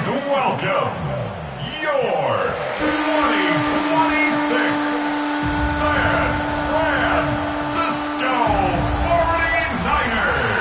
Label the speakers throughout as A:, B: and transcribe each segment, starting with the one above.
A: welcome your 2026 San Francisco 49ers.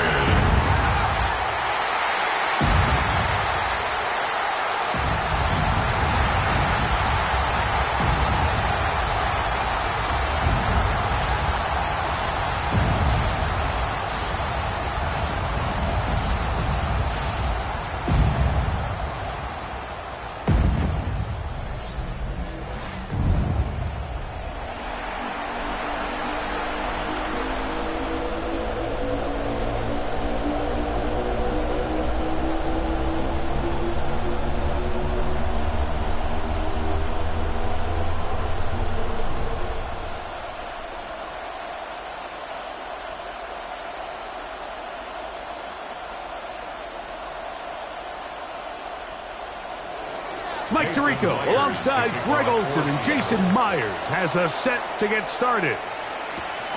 B: Mike Tirico, alongside Greg Olson and Jason Myers, has us set to get started.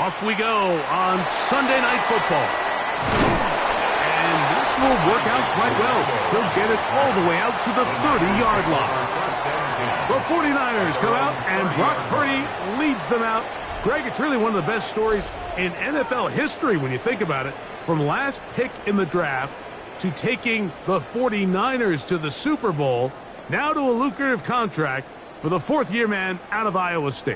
B: Off we go on Sunday Night Football. And this will work out quite well. They'll get it all the way out to the 30-yard line. The 49ers come out, and Brock Purdy leads them out. Greg, it's really one of the best stories in NFL history when you think about it. From last pick in the draft to taking the 49ers to the Super Bowl, now to a lucrative contract for the fourth-year man out of Iowa State.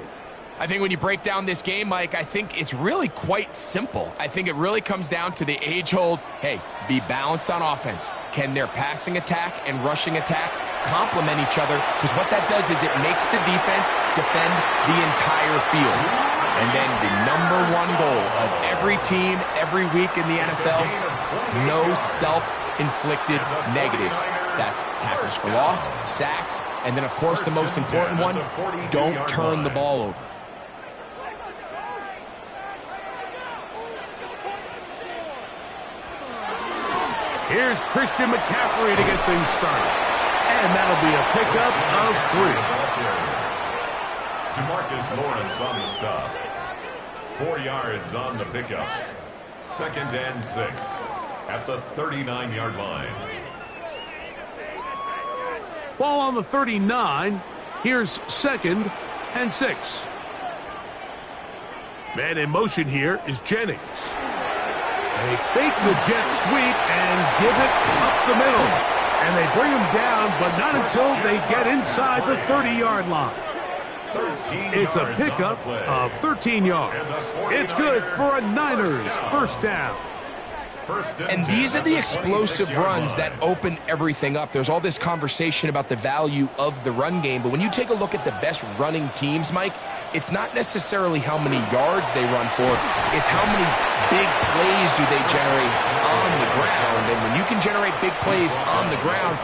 C: I think when you break down this game, Mike, I think it's really quite simple. I think it really comes down to the age-old, hey, be balanced on offense. Can their passing attack and rushing attack complement each other? Because what that does is it makes the defense defend the entire field. And then the number one goal of every team, every week in the NFL, no self-inflicted negatives. That's tackles for loss, sacks, and then, of course, the most important one, don't turn the ball over.
B: Here's Christian McCaffrey to get things started. And that'll be a pickup of 3.
A: DeMarcus Lawrence on the stop. 4 yards on the pickup. 2nd and 6 at the 39-yard line.
B: Ball on the 39. Here's 2nd and 6. Man in motion here is Jennings. They fake the jet sweep and give it up the middle. And they bring him down, but not until they get inside the 30-yard line. It's a pickup of 13 yards. It's good for a Niners first down.
C: And these are the explosive runs that open everything up. There's all this conversation about the value of the run game, but when you take a look at the best running teams, Mike, it's not necessarily how many yards they run for, it's how many big plays do they generate on the ground. And when you can generate big plays on the ground,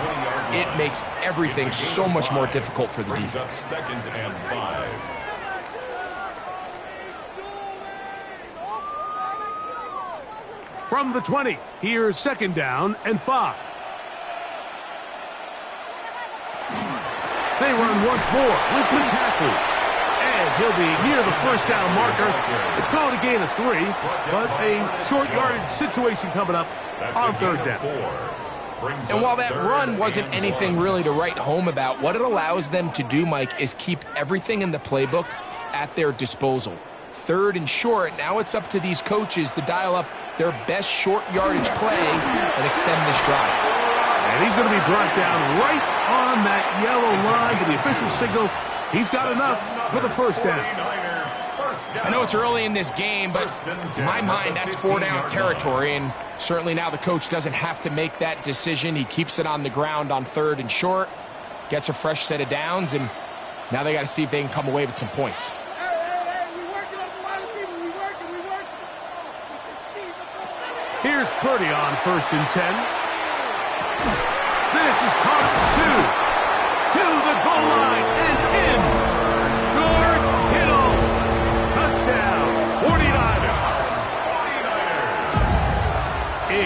C: it makes everything so much more difficult for the defense.
A: 2nd and 5.
B: From the 20, here's 2nd down and 5. They run once more with McCaffrey. And he'll be near the first down marker. It's called a gain of 3, but a short yardage situation coming up on 3rd down.
C: And while that run wasn't anything really to write home about, what it allows them to do, Mike, is keep everything in the playbook at their disposal. 3rd and short, now it's up to these coaches to dial up their best short yardage play and extend this drive.
B: And he's going to be brought down right on that yellow line to the official signal. He's got enough for the first down.
C: I know it's early in this game, but in my mind, that's 4-down territory, and certainly now the coach doesn't have to make that decision. He keeps it on the ground on 3rd and short, gets a fresh set of downs, and now they got to see if they can come away with some points.
B: Here's Purdy on 1st and 10. This is caught to the goal line and in. George Kittle. Touchdown, 49ers.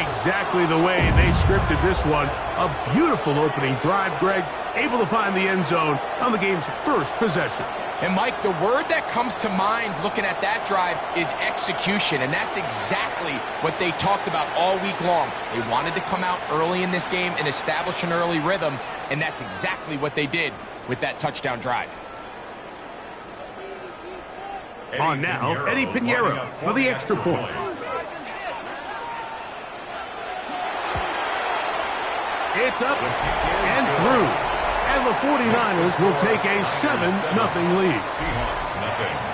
B: Exactly the way they scripted this one. A beautiful opening drive, Greg. Able to find the end zone on the game's first possession.
C: And, Mike, the word that comes to mind looking at that drive is execution, and that's exactly what they talked about all week long. They wanted to come out early in this game and establish an early rhythm, and that's exactly what they did with that touchdown drive.
B: On now, Eddie Pinheiro for the extra point. It's up and through. And the 49ers will take a 7-0 lead.
A: Seahawks, nothing.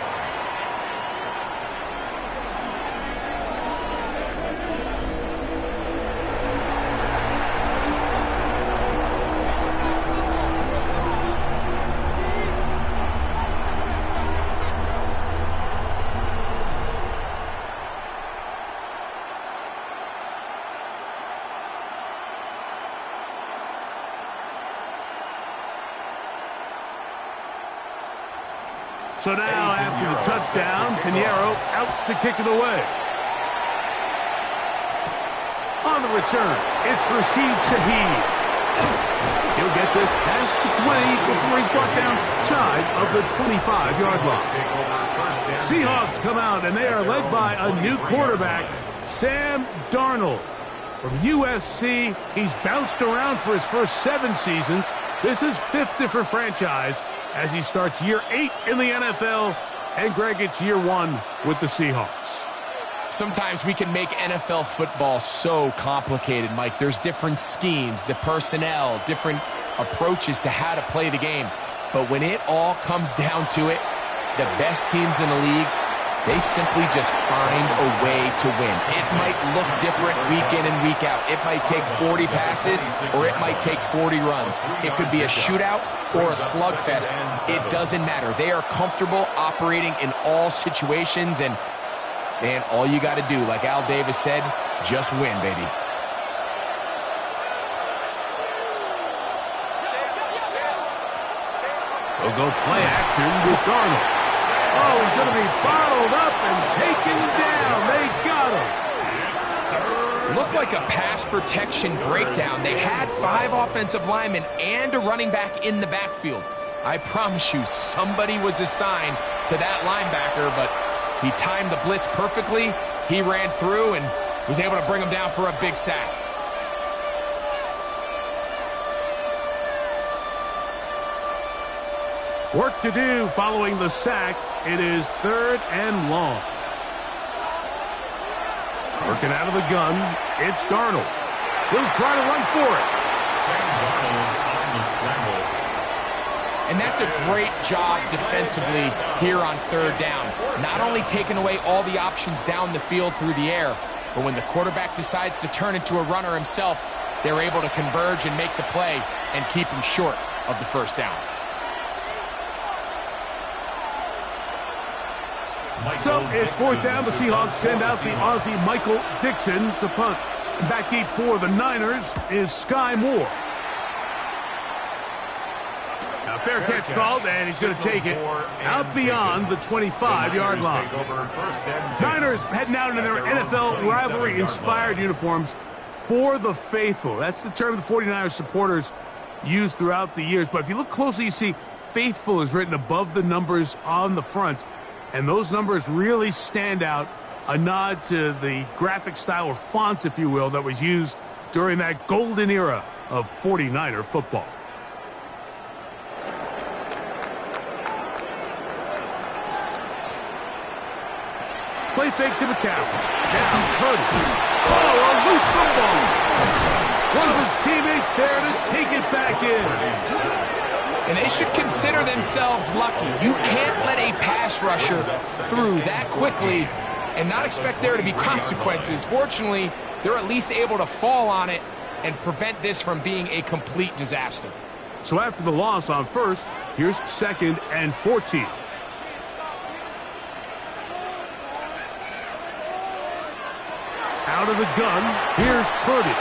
B: So now, after the touchdown, Pinheiro out to kick it away. On the return, it's Rashid Shaheed. He'll get this past the 20 before he's brought down shy of the 25-yard line. Seahawks come out, and they are led by a new quarterback, Sam Darnold. From USC, he's bounced around for his first 7 seasons. This is 5th different franchise as he starts year 8 in the NFL, and Greg, it's year 1 with the Seahawks.
C: Sometimes we can make NFL football so complicated, Mike. There's different schemes, the personnel, different approaches to how to play the game. But when it all comes down to it, the best teams in the league, they simply just find a way to win. It might look different week in and week out. It might take 40 passes or it might take 40 runs. It could be a shootout or a slugfest. It doesn't matter. They are comfortable operating in all situations, and, man, all you got to do, like Al Davis said, just win, baby.
B: They'll go play action with Darnold. Oh, he's going to be bottled up and taken down. They got him.
C: Looked like a pass protection breakdown. They had 5 offensive linemen and a running back in the backfield. I promise you, somebody was assigned to that linebacker, but he timed the blitz perfectly. He ran through and was able to bring him down for a big sack.
B: Work to do following the sack. It is 3rd and long. Working out of the gun, it's Darnold. He'll try to run for it.
A: Sam Darnold on the scramble.
C: And that's a great job defensively here on 3rd down. Not only taking away all the options down the field through the air, but when the quarterback decides to turn into a runner himself, they're able to converge and make the play and keep him short of the 1st down.
B: So it's 4th down. The Seahawks send out the Aussie Michael Dixon to punt. Back deep for the Niners is Sky Moore. Now fair catch called, and he's going to take it out beyond the 25-yard line. Niners heading out in their NFL rivalry-inspired uniforms for the faithful. That's the term the 49ers supporters use throughout the years. But if you look closely, you see faithful is written above the numbers on the front. And those numbers really stand out, a nod to the graphic style or font, if you will, that was used during that golden era of 49er football. Play fake to McCaffrey. Now Purdy. Oh, a loose football. One of his teammates there to take it back in.
C: And they should consider themselves lucky. You can't let a pass rusher through that quickly and not expect there to be consequences. Fortunately, they're at least able to fall on it and prevent this from being a complete disaster.
B: So after the loss on 1st, here's 2nd and 14. Out of the gun, here's Purdy.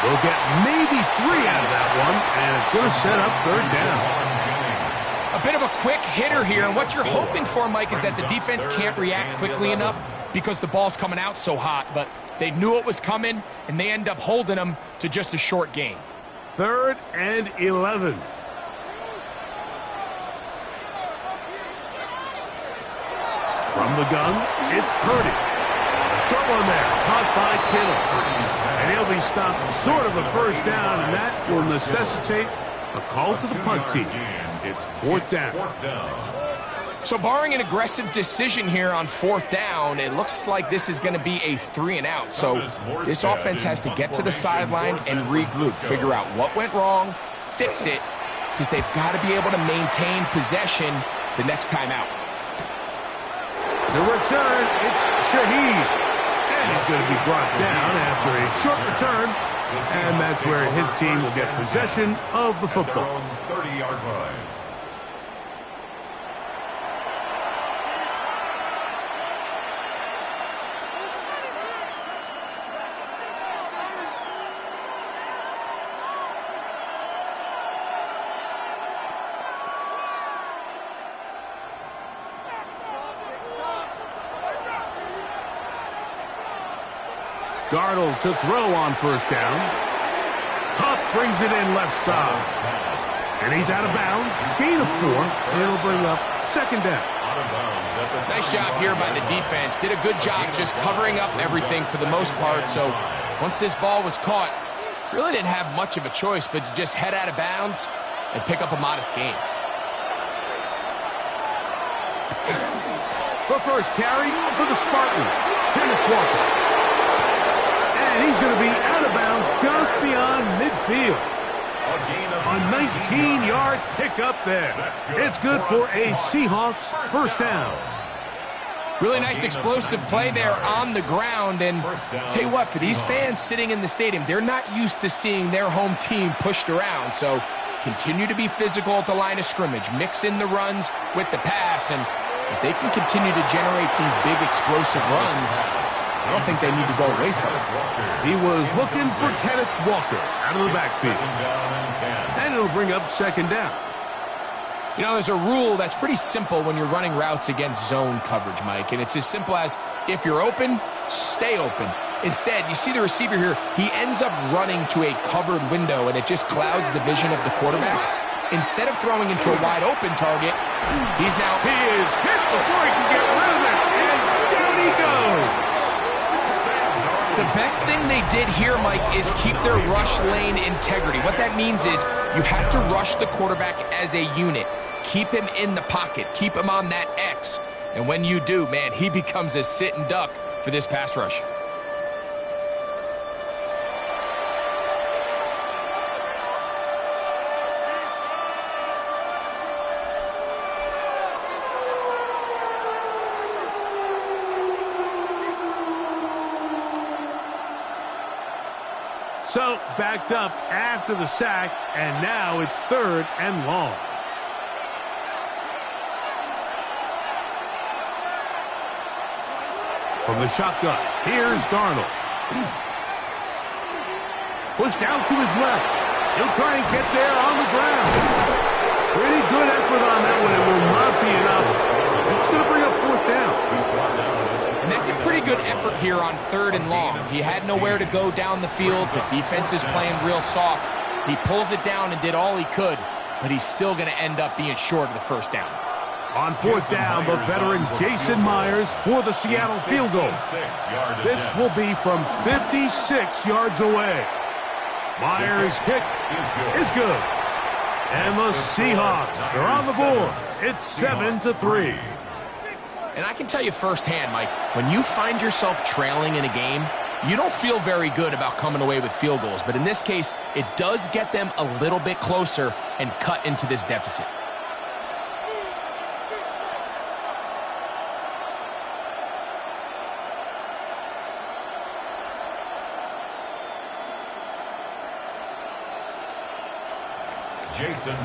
B: They'll get maybe 3 out of that one, and it's going to set up 3rd down.
C: A bit of a quick hitter here, and what you're hoping for, Mike, is that the defense can't react quickly enough because the ball's coming out so hot, but they knew it was coming, and they end up holding them to just a short gain.
B: 3rd and 11. the gun, it's Purdy. Short one there, caught by Kittle. And he'll be stopped short of a first down, and that will necessitate a call to the punt team. It's fourth down.
C: So barring an aggressive decision here on fourth down, it looks like this is going to be a 3-and-out. So this offense has to get to the sideline and regroup, figure out what went wrong, fix it, because they've got to be able to maintain possession the next time out.
B: The return, it's Shaheed. And he's going to be brought down after a short return. And that's where his team will get possession of the football.
A: 30-yard line.
B: Darnold to throw on first down. Huff brings it in left side. And he's out of bounds. Gain of 4. And it'll bring up second down.
C: Nice job here by the defense. Did a good job just covering up everything for the most part. So once this ball was caught, really didn't have much of a choice but to just head out of bounds and pick up a modest gain.
B: The first carry for the Spartans. Kenneth Walker. And he's going to be out of bounds just beyond midfield. A 19-yard pickup there. It's good for a Seahawks first down.
C: Really nice explosive play there on the ground. And tell you what, for these fans sitting in the stadium, they're not used to seeing their home team pushed around. So continue to be physical at the line of scrimmage. Mix in the runs with the pass. And if they can continue to generate these big explosive runs, I don't think they need to go away from it.
B: He was looking for Kenneth Walker out of the backfield. And it'll bring up second down.
C: You know, there's a rule that's pretty simple when you're running routes against zone coverage, Mike. And it's as simple as, if you're open, stay open. Instead, you see the receiver here, he ends up running to a covered window, and it just clouds the vision of the quarterback. Instead of throwing into a wide-open target, he is
B: hit before he can get rid of it, and down he goes.
C: The best thing they did here, Mike, is keep their rush lane integrity. What that means is you have to rush the quarterback as a unit. Keep him in the pocket. Keep him on that X. And when you do, man, he becomes a sit and duck for this pass rush.
B: So, backed up after the sack, and now it's third and long. From the shotgun, here's Darnold. Pushed out to his left. He'll try and get there on the ground. Pretty good effort on that one. It will not be enough. It's going to bring up fourth down.
C: And that's a pretty good effort here on third and long. He had nowhere to go down the field. The defense is playing real soft. He pulls it down and did all he could, but he's still going to end up being short of the first down.
B: On fourth down, the veteran Jason Myers for the Seattle field goal. This will be from 56 yards away. Myers' kick is good. And the Seahawks are on the board. It's 7-3.
C: And I can tell you firsthand, Mike, when you find yourself trailing in a game, you don't feel very good about coming away with field goals. But in this case, it does get them a little bit closer and cut into this deficit.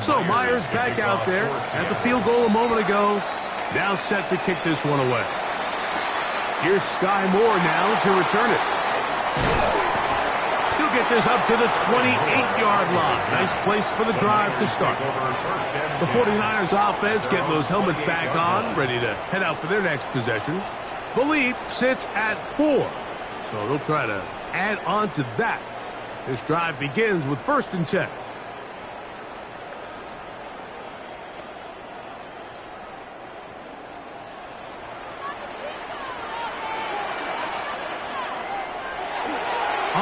B: So Myers back out there at the field goal a moment ago. Now set to kick this one away. Here's Sky Moore now to return it. He'll get this up to the 28-yard line. Nice place for the drive to start. The 49ers offense getting those helmets back on, ready to head out for their next possession. The lead sits at 4, so they'll try to add on to that. This drive begins with 1st and 10.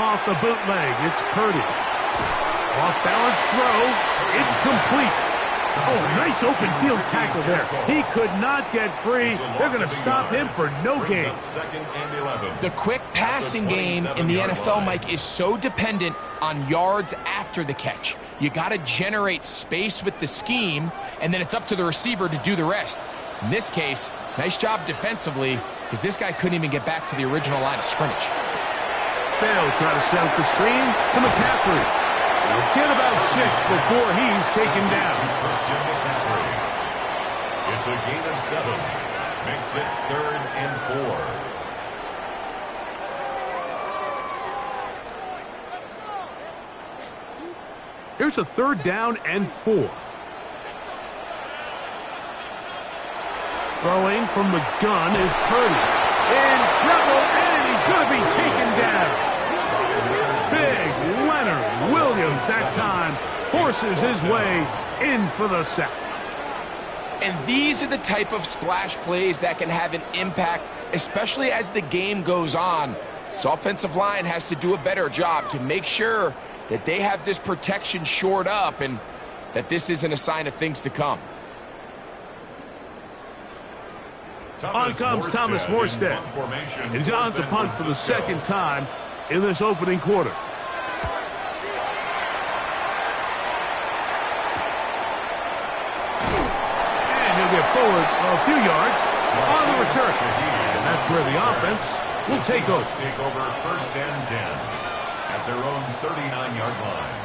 B: Off the bootleg, it's Purdy. Off balance throw, it's complete. Oh, nice open field tackle there. He could not get free. They're going to stop him for no gain.
C: The quick passing game in the NFL, Mike, is so dependent on yards after the catch. You got to generate space with the scheme, and then it's up to the receiver to do the rest. In this case, nice job defensively, because this guy couldn't even get back to the original line of scrimmage.
B: They'll try to set up the screen to McCaffrey. He'll get about 6 before he's taken down.
A: It's a gain of 7. Makes it 3rd and 4.
B: Here's a 3rd down and 4. Throwing from the gun is Purdy. In trouble, and he's going to be taken down. Big Leonard Williams that time forces his way in for the sack.
C: And these are the type of splash plays that can have an impact, especially as the game goes on. So offensive line has to do a better job to make sure that they have this protection shored up and that this isn't a sign of things to come.
B: On comes Thomas Morstead. And he's on to punt for the 2nd time in this opening quarter. And he'll get forward a few yards on the return. And that's where the offense will take over.
A: Take over 1st and 10 at their own 39-yard line.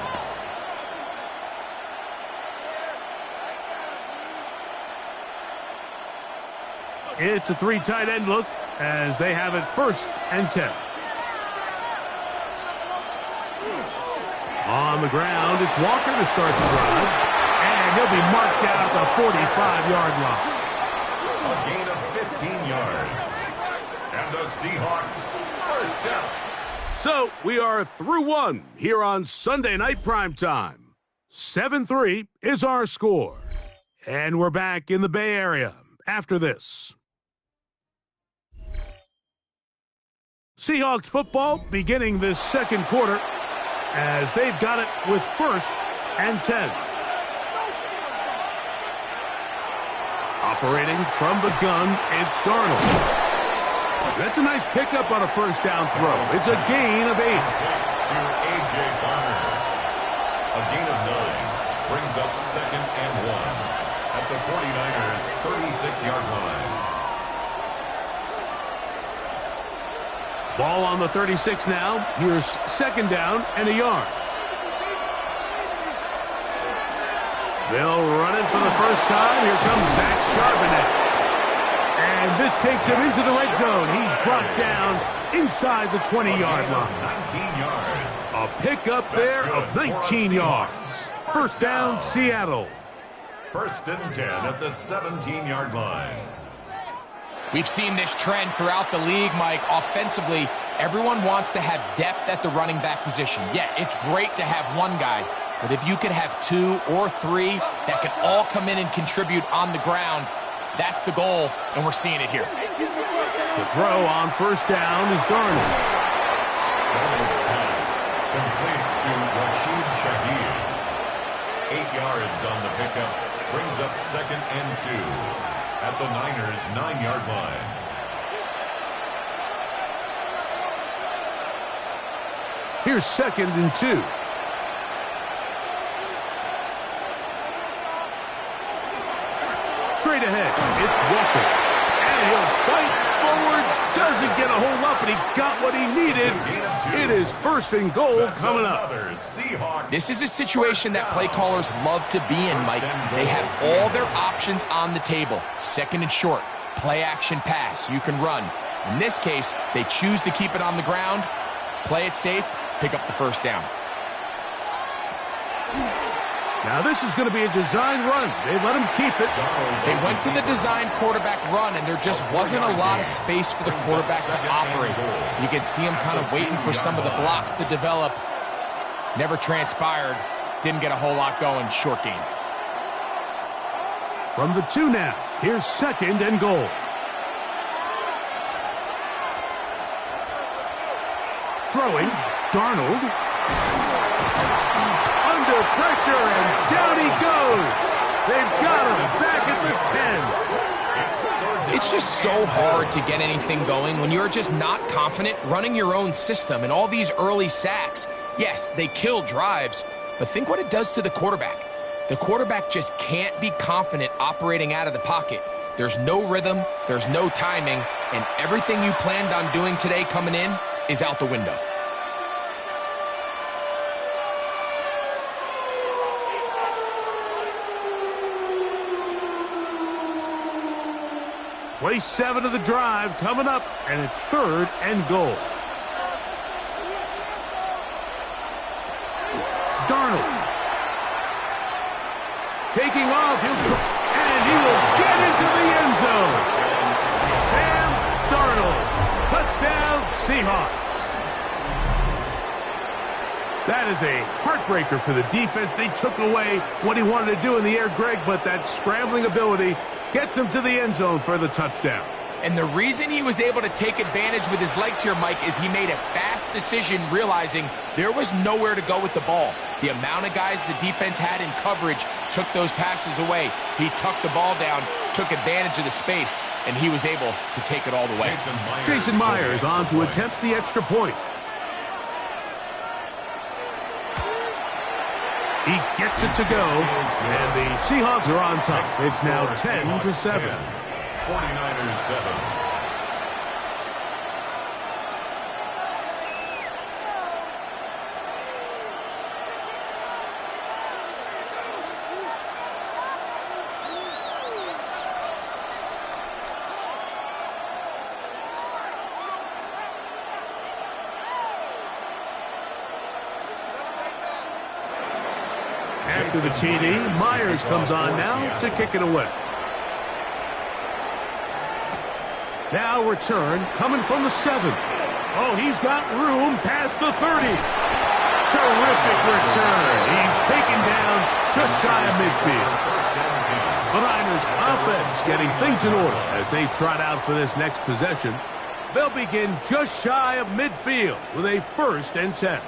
B: It's a 3 tight end look as they have it 1st and 10. On the ground, it's Walker to start the drive. And he'll be marked down at the 45-yard line.
A: A gain of 15 yards. And the Seahawks 1st down.
B: So we are through 1 here on Sunday Night Primetime. 7-3 is our score. And we're back in the Bay Area after this. Seahawks football beginning this 2nd quarter as they've got it with 1st and 10. Operating from the gun, it's Darnold. That's a nice pickup on a 1st down throw. It's a gain of 8.
A: To A.J. Barner. A gain of 9 brings up 2nd and 1 at the 49ers' 36-yard line.
B: Ball on the 36 now. Here's 2nd down and a yard. They'll run it for the first time. Here comes Zach Charbonnet. And this takes him into the red zone. He's brought down inside the 20-yard line.
A: 19 yards.
B: A pickup there of 19 yards. 1st down, Seattle.
A: 1st and 10 at the 17-yard line.
C: We've seen this trend throughout the league, Mike. Offensively, everyone wants to have depth at the running back position. Yeah, it's great to have one guy, but if you could have 2 or 3 that can all come in and contribute on the ground, that's the goal, and we're seeing it here.
B: To throw on 1st down is Darnold.
A: Darnold's pass complete to Rashid Shaheed. 8 yards on the pickup, brings up 2nd and 2. At the Niners' 9-yard line.
B: Here's 2nd and 2. Straight ahead, it's Walker. And he'll fight forward. Doesn't get a hold up, but he got what he needed. It is 1st and goal coming up.
C: This is a situation that play callers love to be in, Mike. They have all their options on the table. 2nd and short, play action pass, you can run. In this case, they choose to keep it on the ground, play it safe, pick up the 1st down.
B: Now this is going to be a design run. They let him keep it.
C: They went to the design quarterback run, and there just wasn't a lot of space for the quarterback to operate. You can see him kind of waiting for some of the blocks to develop. Never transpired. Didn't get a whole lot going. Short game.
B: From the 2 now, here's 2nd and goal. Throwing, Darnold. Under pressure, and down he goes. They've got him back at the 10.
C: It's just so hard to get anything going when you're just not confident running your own system, and all these early sacks. Yes, they kill drives, but think what it does to the quarterback. The quarterback just can't be confident operating out of the pocket. There's no rhythm, there's no timing, and everything you planned on doing today coming in is out the window.
B: Play 7 of the drive coming up, and it's 3rd and goal. Darnold. Taking off, and he will get into the end zone. Sam Darnold. Touchdown, Seahawks. That is a heartbreaker for the defense. They took away what he wanted to do in the air, Greg, but that scrambling ability gets him to the end zone for the touchdown.
C: And the reason he was able to take advantage with his legs here, Mike, is he made a fast decision realizing there was nowhere to go with the ball. The amount of guys the defense had in coverage took those passes away. He tucked the ball down, took advantage of the space, and he was able to take it all the way.
B: Jason Myers on to attempt the extra point. He gets it to go, and the Seahawks are on top. It's now 10-7.
A: 49ers 7.
B: After the TD, Myers comes on now to kick it away. Now return coming from the 7. Oh, he's got room past the 30. Terrific return. He's taken down just shy of midfield. The Niners offense getting things in order as they trot out for this next possession. They'll begin just shy of midfield with a 1st and 10.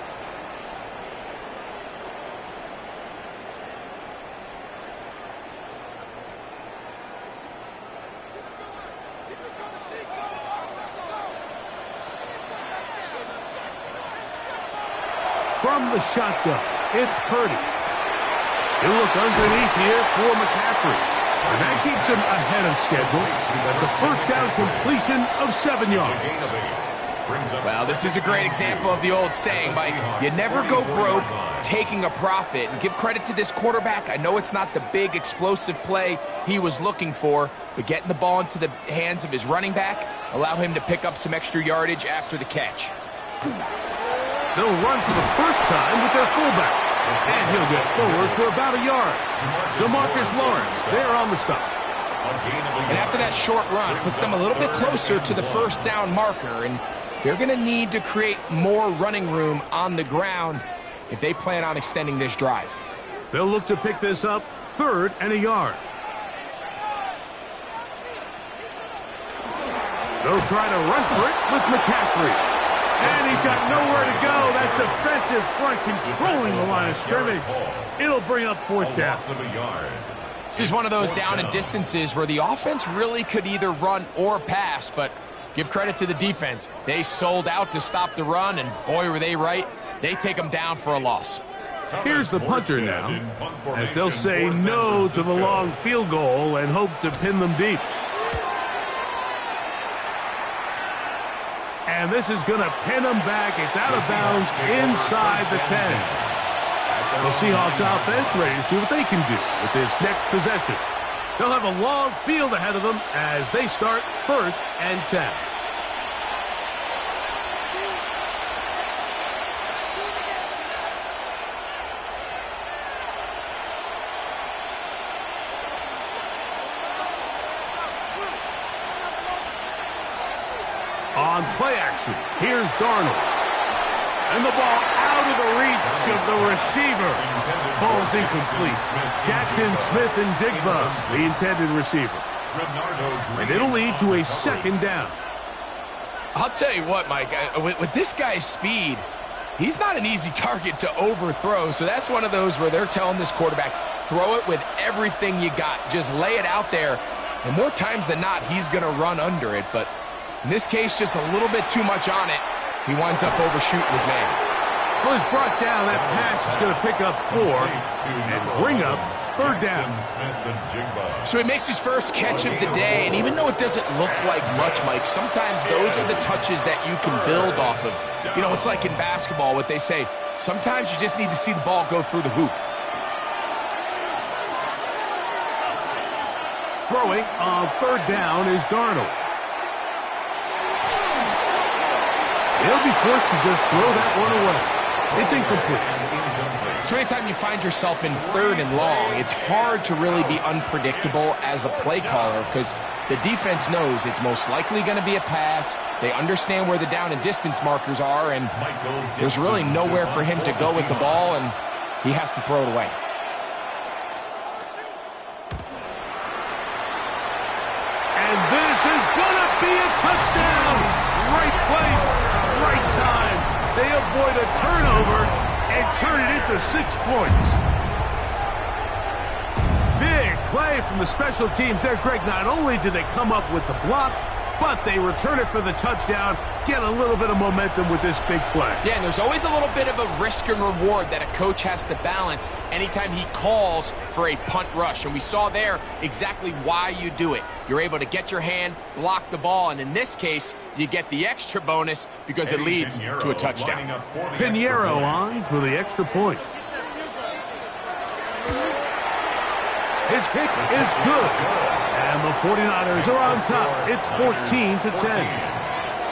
B: From the shotgun, it's Purdy. He'll look underneath here for McCaffrey. And that keeps him ahead of schedule. That's a 1st down completion of 7 yards.
C: Well, this is a great example of the old saying, Mike, you never go broke taking a profit. And give credit to this quarterback. I know it's not the big explosive play he was looking for, but getting the ball into the hands of his running back, allow him to pick up some extra yardage after the catch.
B: They'll run for the first time with their fullback. And he'll get forward for about a yard. DeMarcus Lawrence there on the stop.
C: And after that short run, puts them a little bit closer to the 1st down marker. And they're going to need to create more running room on the ground if they plan on extending this drive.
B: They'll look to pick this up 3rd and a yard. They'll try to run for it with McCaffrey. And he's got nowhere to go. That defensive front controlling the line of scrimmage. It'll bring up 4th down.
C: This is one of those down and distances where the offense really could either run or pass, but give credit to the defense. They sold out to stop the run, and boy, were they right. They take them down for a loss.
B: Here's the punter now, as they'll say no to the long field goal and hope to pin them deep. And this is going to pin them back. It's out of bounds inside the 10. The Seahawks offense ready to see what they can do with this next possession. They'll have a long field ahead of them as they start 1st and 10. On play action, here's Darnold. And the ball out of the reach of the receiver. Ball's incomplete. Jackson Smith and Jigba, the intended receiver. And it'll lead to a 2nd down.
C: I'll tell you what, Mike, with this guy's speed, he's not an easy target to overthrow, so that's one of those where they're telling this quarterback, throw it with everything you got. Just lay it out there. And more times than not, he's going to run under it. But in this case, just a little bit too much on it. He winds up overshooting his man.
B: Well, he's brought down. That pass is going to pick up 4 and bring up 3rd down.
C: So he makes his first catch of the day, and even though it doesn't look like much, Mike, sometimes those are the touches that you can build off of. You know, it's like in basketball, what they say, sometimes you just need to see the ball go through the hoop.
B: Throwing on 3rd down is Darnold. He'll be forced to just throw that one away. It's incomplete.
C: So anytime you find yourself in 3rd and long, it's hard to really be unpredictable as a play caller because the defense knows it's most likely going to be a pass. They understand where the down and distance markers are, and there's really nowhere for him to go with the ball, and he has to throw it away.
B: And this is going to be a touchdown. Right place, right time. They avoid a turnover and turn it into 6 points. Big play from the special teams there, Greg. Not only did they come up with the block, but they return it for the touchdown, get a little bit of momentum with this big play.
C: Yeah, and there's always a little bit of a risk and reward that a coach has to balance anytime he calls for a punt rush. And we saw there exactly why you do it. You're able to get your hand, block the ball, and in this case, you get the extra bonus because it leads to a touchdown.
B: Pinheiro on for the extra point. His kick is good. And the 49ers are on top. It's 14-10.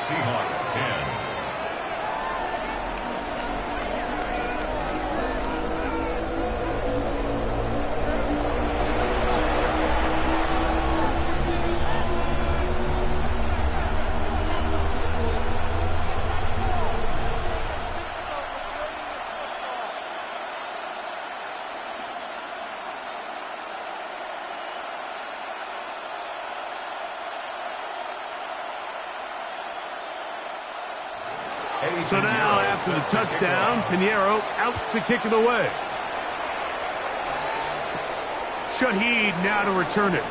A: Seahawks 10.
B: So now, after the touchdown, Pinheiro out to kick it away. Shaheed now to return it.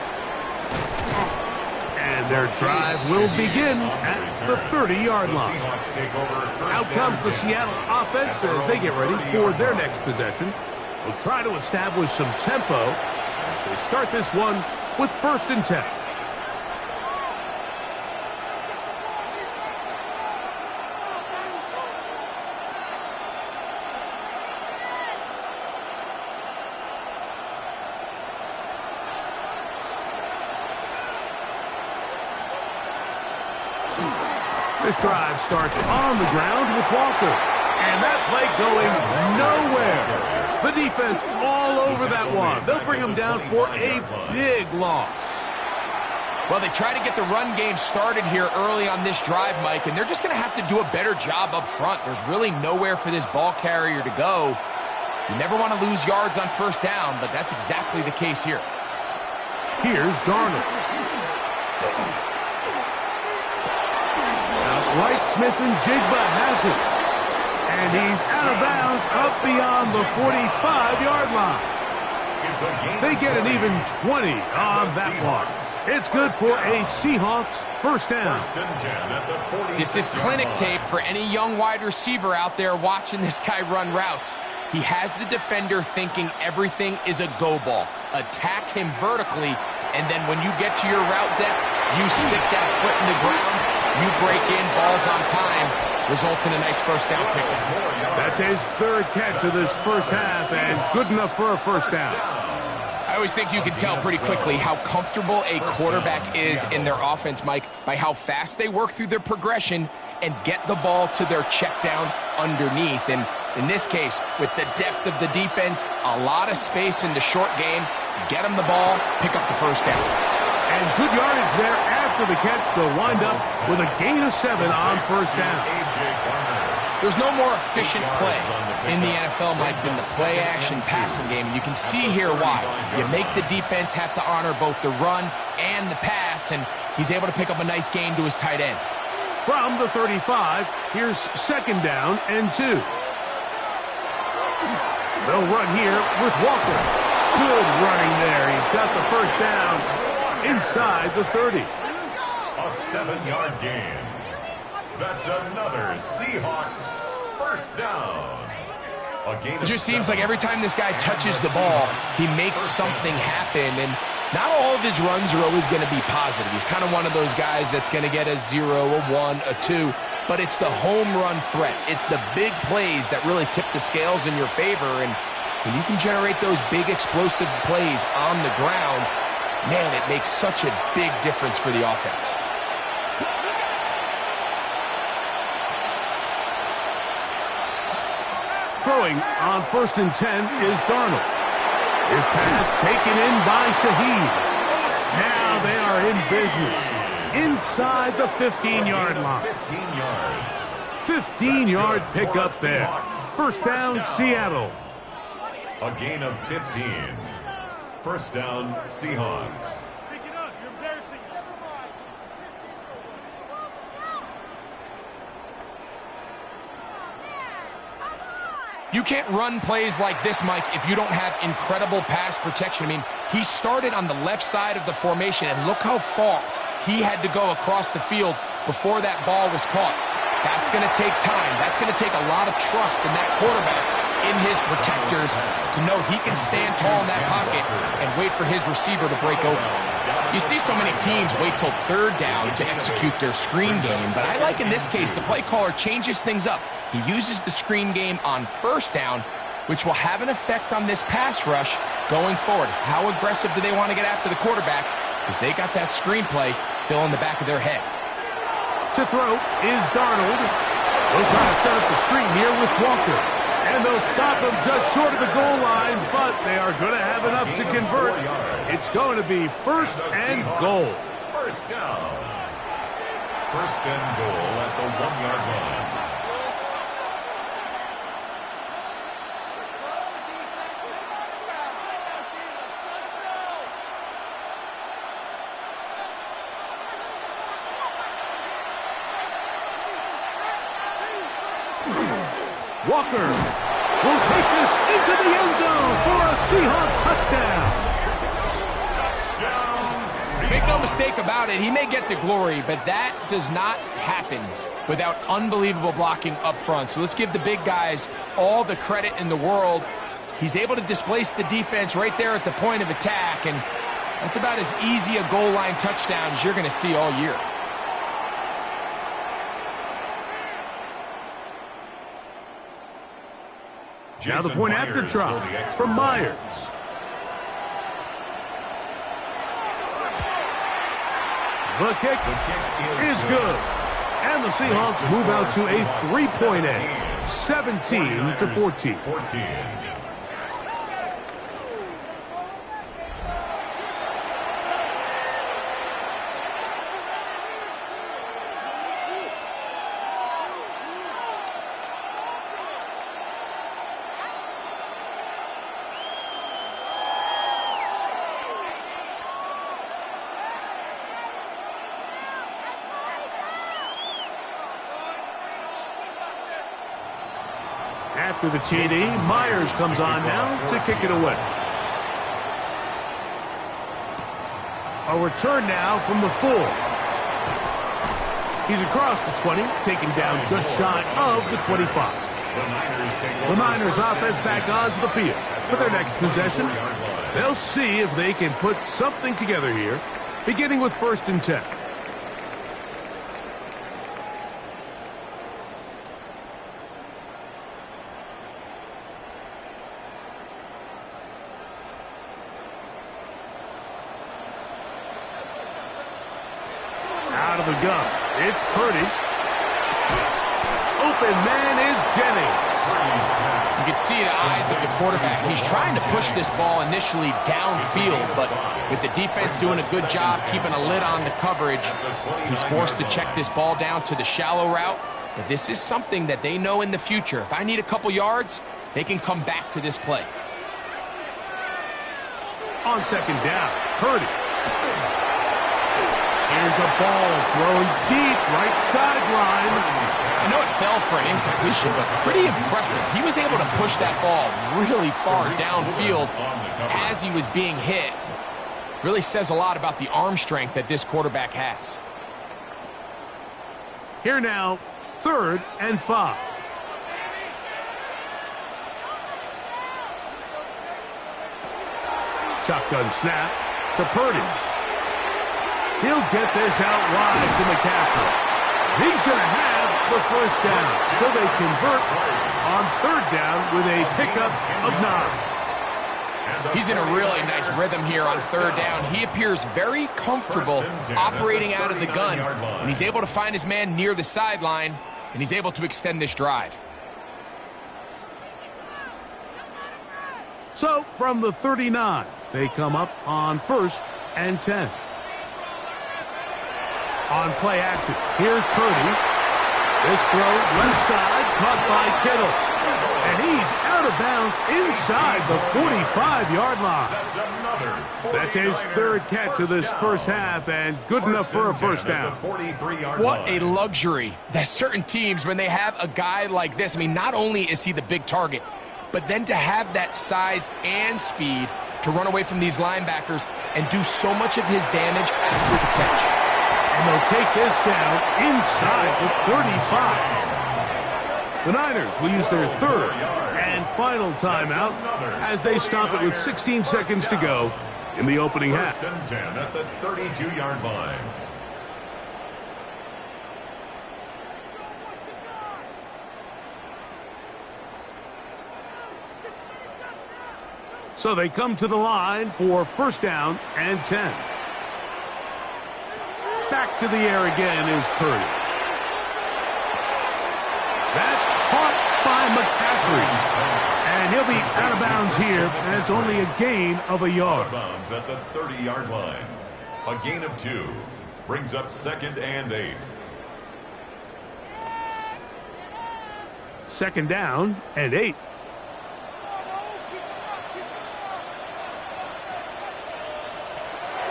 B: And their drive will begin at the 30-yard line. Out comes the Seattle offense as they get ready for their next possession. They'll try to establish some tempo as they start this one with 1st and 10. This drive starts on the ground with Walker. And that play going nowhere. The defense all over that one. They'll bring him down for a big loss.
C: Well, they try to get the run game started here early on this drive, Mike, and they're just going to have to do a better job up front. There's really nowhere for this ball carrier to go. You never want to lose yards on 1st down, but that's exactly the case here.
B: Here's Darnold. Right, Smith and Jigba has it. And he's out of bounds up beyond the 45-yard line. They get an even 20 on that one. It's good for a Seahawks 1st down.
C: This is clinic tape for any young wide receiver out there watching this guy run routes. He has the defender thinking everything is a go ball. Attack him vertically, and then when you get to your route depth, you stick that foot in the ground. You break in, balls on time, results in a nice 1st down pickup.
B: That's his 3rd catch of this 1st half, and good enough for a 1st down.
C: I always think you can tell pretty quickly how comfortable a quarterback is in their offense, Mike, by how fast they work through their progression and get the ball to their check down underneath. And in this case, with the depth of the defense, a lot of space in the short game, get them the ball, pick up the 1st down.
B: And good yardage there after the catch. They'll wind up with a gain of 7 on 1st down.
C: There's no more efficient play in the NFL, Mike, than the play-action passing game. And you can see here why. You make the defense have to honor both the run and the pass, and he's able to pick up a nice gain to his tight end.
B: From the 35, here's 2nd down and 2. They'll run here with Walker. Good running there. He's got the first down inside the 30.
A: A 7-yard gain. That's another Seahawks first down.
C: It just seems like every time this guy touches the ball, he makes something happen, and not all of his runs are always going to be positive. He's kind of one of those guys that's going to get a 0, a 1, a 2, but it's the home run threat. It's the big plays that really tip the scales in your favor, and when you can generate those big explosive plays on the ground, man, it makes such a big difference for the offense.
B: Throwing on 1st and 10 is Darnold. His pass taken in by Shaheed. Now they are in business inside the 15-yard line.
A: 15 yards.
B: 15-yard pickup there. First down, Seattle.
A: A gain of 15. First down, Seahawks.
C: You can't run plays like this, Mike, if you don't have incredible pass protection. I mean, he started on the left side of the formation, and look how far he had to go across the field before that ball was caught. That's going to take time. That's going to take a lot of trust in that quarterback, in his protectors, to know he can stand tall in that pocket and wait for his receiver to break open. You see so many teams wait till 3rd down to execute their screen game, but I like in this case the play caller changes things up. He uses the screen game on 1st down, which will have an effect on this pass rush going forward. How aggressive do they want to get after the quarterback? Because they got that screenplay still in the back of their head.
B: To throw is Darnold. They'll try to set up the screen here with Walker. And they'll stop him just short of the goal line, but they are going to have enough to convert. It's going to be 1st and goal.
A: First down. 1st and goal at the 1-yard line.
B: Walker will take this into the end zone for a Seahawks touchdown.
C: Make no mistake about it, he may get the glory, but that does not happen without unbelievable blocking up front. So let's give the big guys all the credit in the world. He's able to displace the defense right there at the point of attack, and that's about as easy a goal line touchdown as you're going to see all year.
B: Now the point after try from Myers. The kick is good. And the Seahawks move out to a 3-point edge, 17-14. After the TD, Myers comes on now to kick it away. A return now from the 4. He's across the 20, taken down just shy of the 25. The Niners offense back onto the field for their next possession. They'll see if they can put something together here, beginning with 1st and 10. Out of the gun, it's Purdy. Open man is Jennings.
C: You can see the eyes of the quarterback. He's trying to push this ball initially downfield, but with the defense doing a good job keeping a lid on the coverage, he's forced to check this ball down to the shallow route. But this is something that they know in the future. If I need a couple yards, they can come back to this play.
B: On 2nd down, Purdy. Here's a ball thrown deep, right sideline.
C: I know it fell for an incompletion, but pretty impressive. He was able to push that ball really far downfield as he was being hit. Really says a lot about the arm strength that this quarterback has.
B: Here now, 3rd and 5. Shotgun snap to Purdy. He'll get this out wide to McCaffrey. He's going to have the first down, so they convert on 3rd down with a pickup of 9.
C: He's in a really nice rhythm here on 3rd down. He appears very comfortable operating out of the gun, and he's able to find his man near the sideline, and he's able to extend this drive.
B: So from the 39, they come up on 1st and 10. On play action, here's Purdy. This throw left side, caught by Kittle. And he's out of bounds inside the 45-yard line. That's his 3rd catch of this first half, and good enough for a first down.
C: What a luxury that certain teams, when they have a guy like this, I mean, not only is he the big target, but then to have that size and speed to run away from these linebackers and do so much of his damage after the catch.
B: And they'll take this down inside the 35. The Niners will use their 3rd and final timeout as they stop it with 16 seconds to go in the opening half.
A: 1st and 10 at the 32-yard line.
B: So they come to the line for 1st down and 10. Back to the air again is Purdy. That's caught by McCaffrey. And he'll be out of bounds here, and it's only a gain of a yard.
A: Out of bounds at the 30-yard line. A gain of 2 brings up 2nd and 8.
B: 2nd down and 8.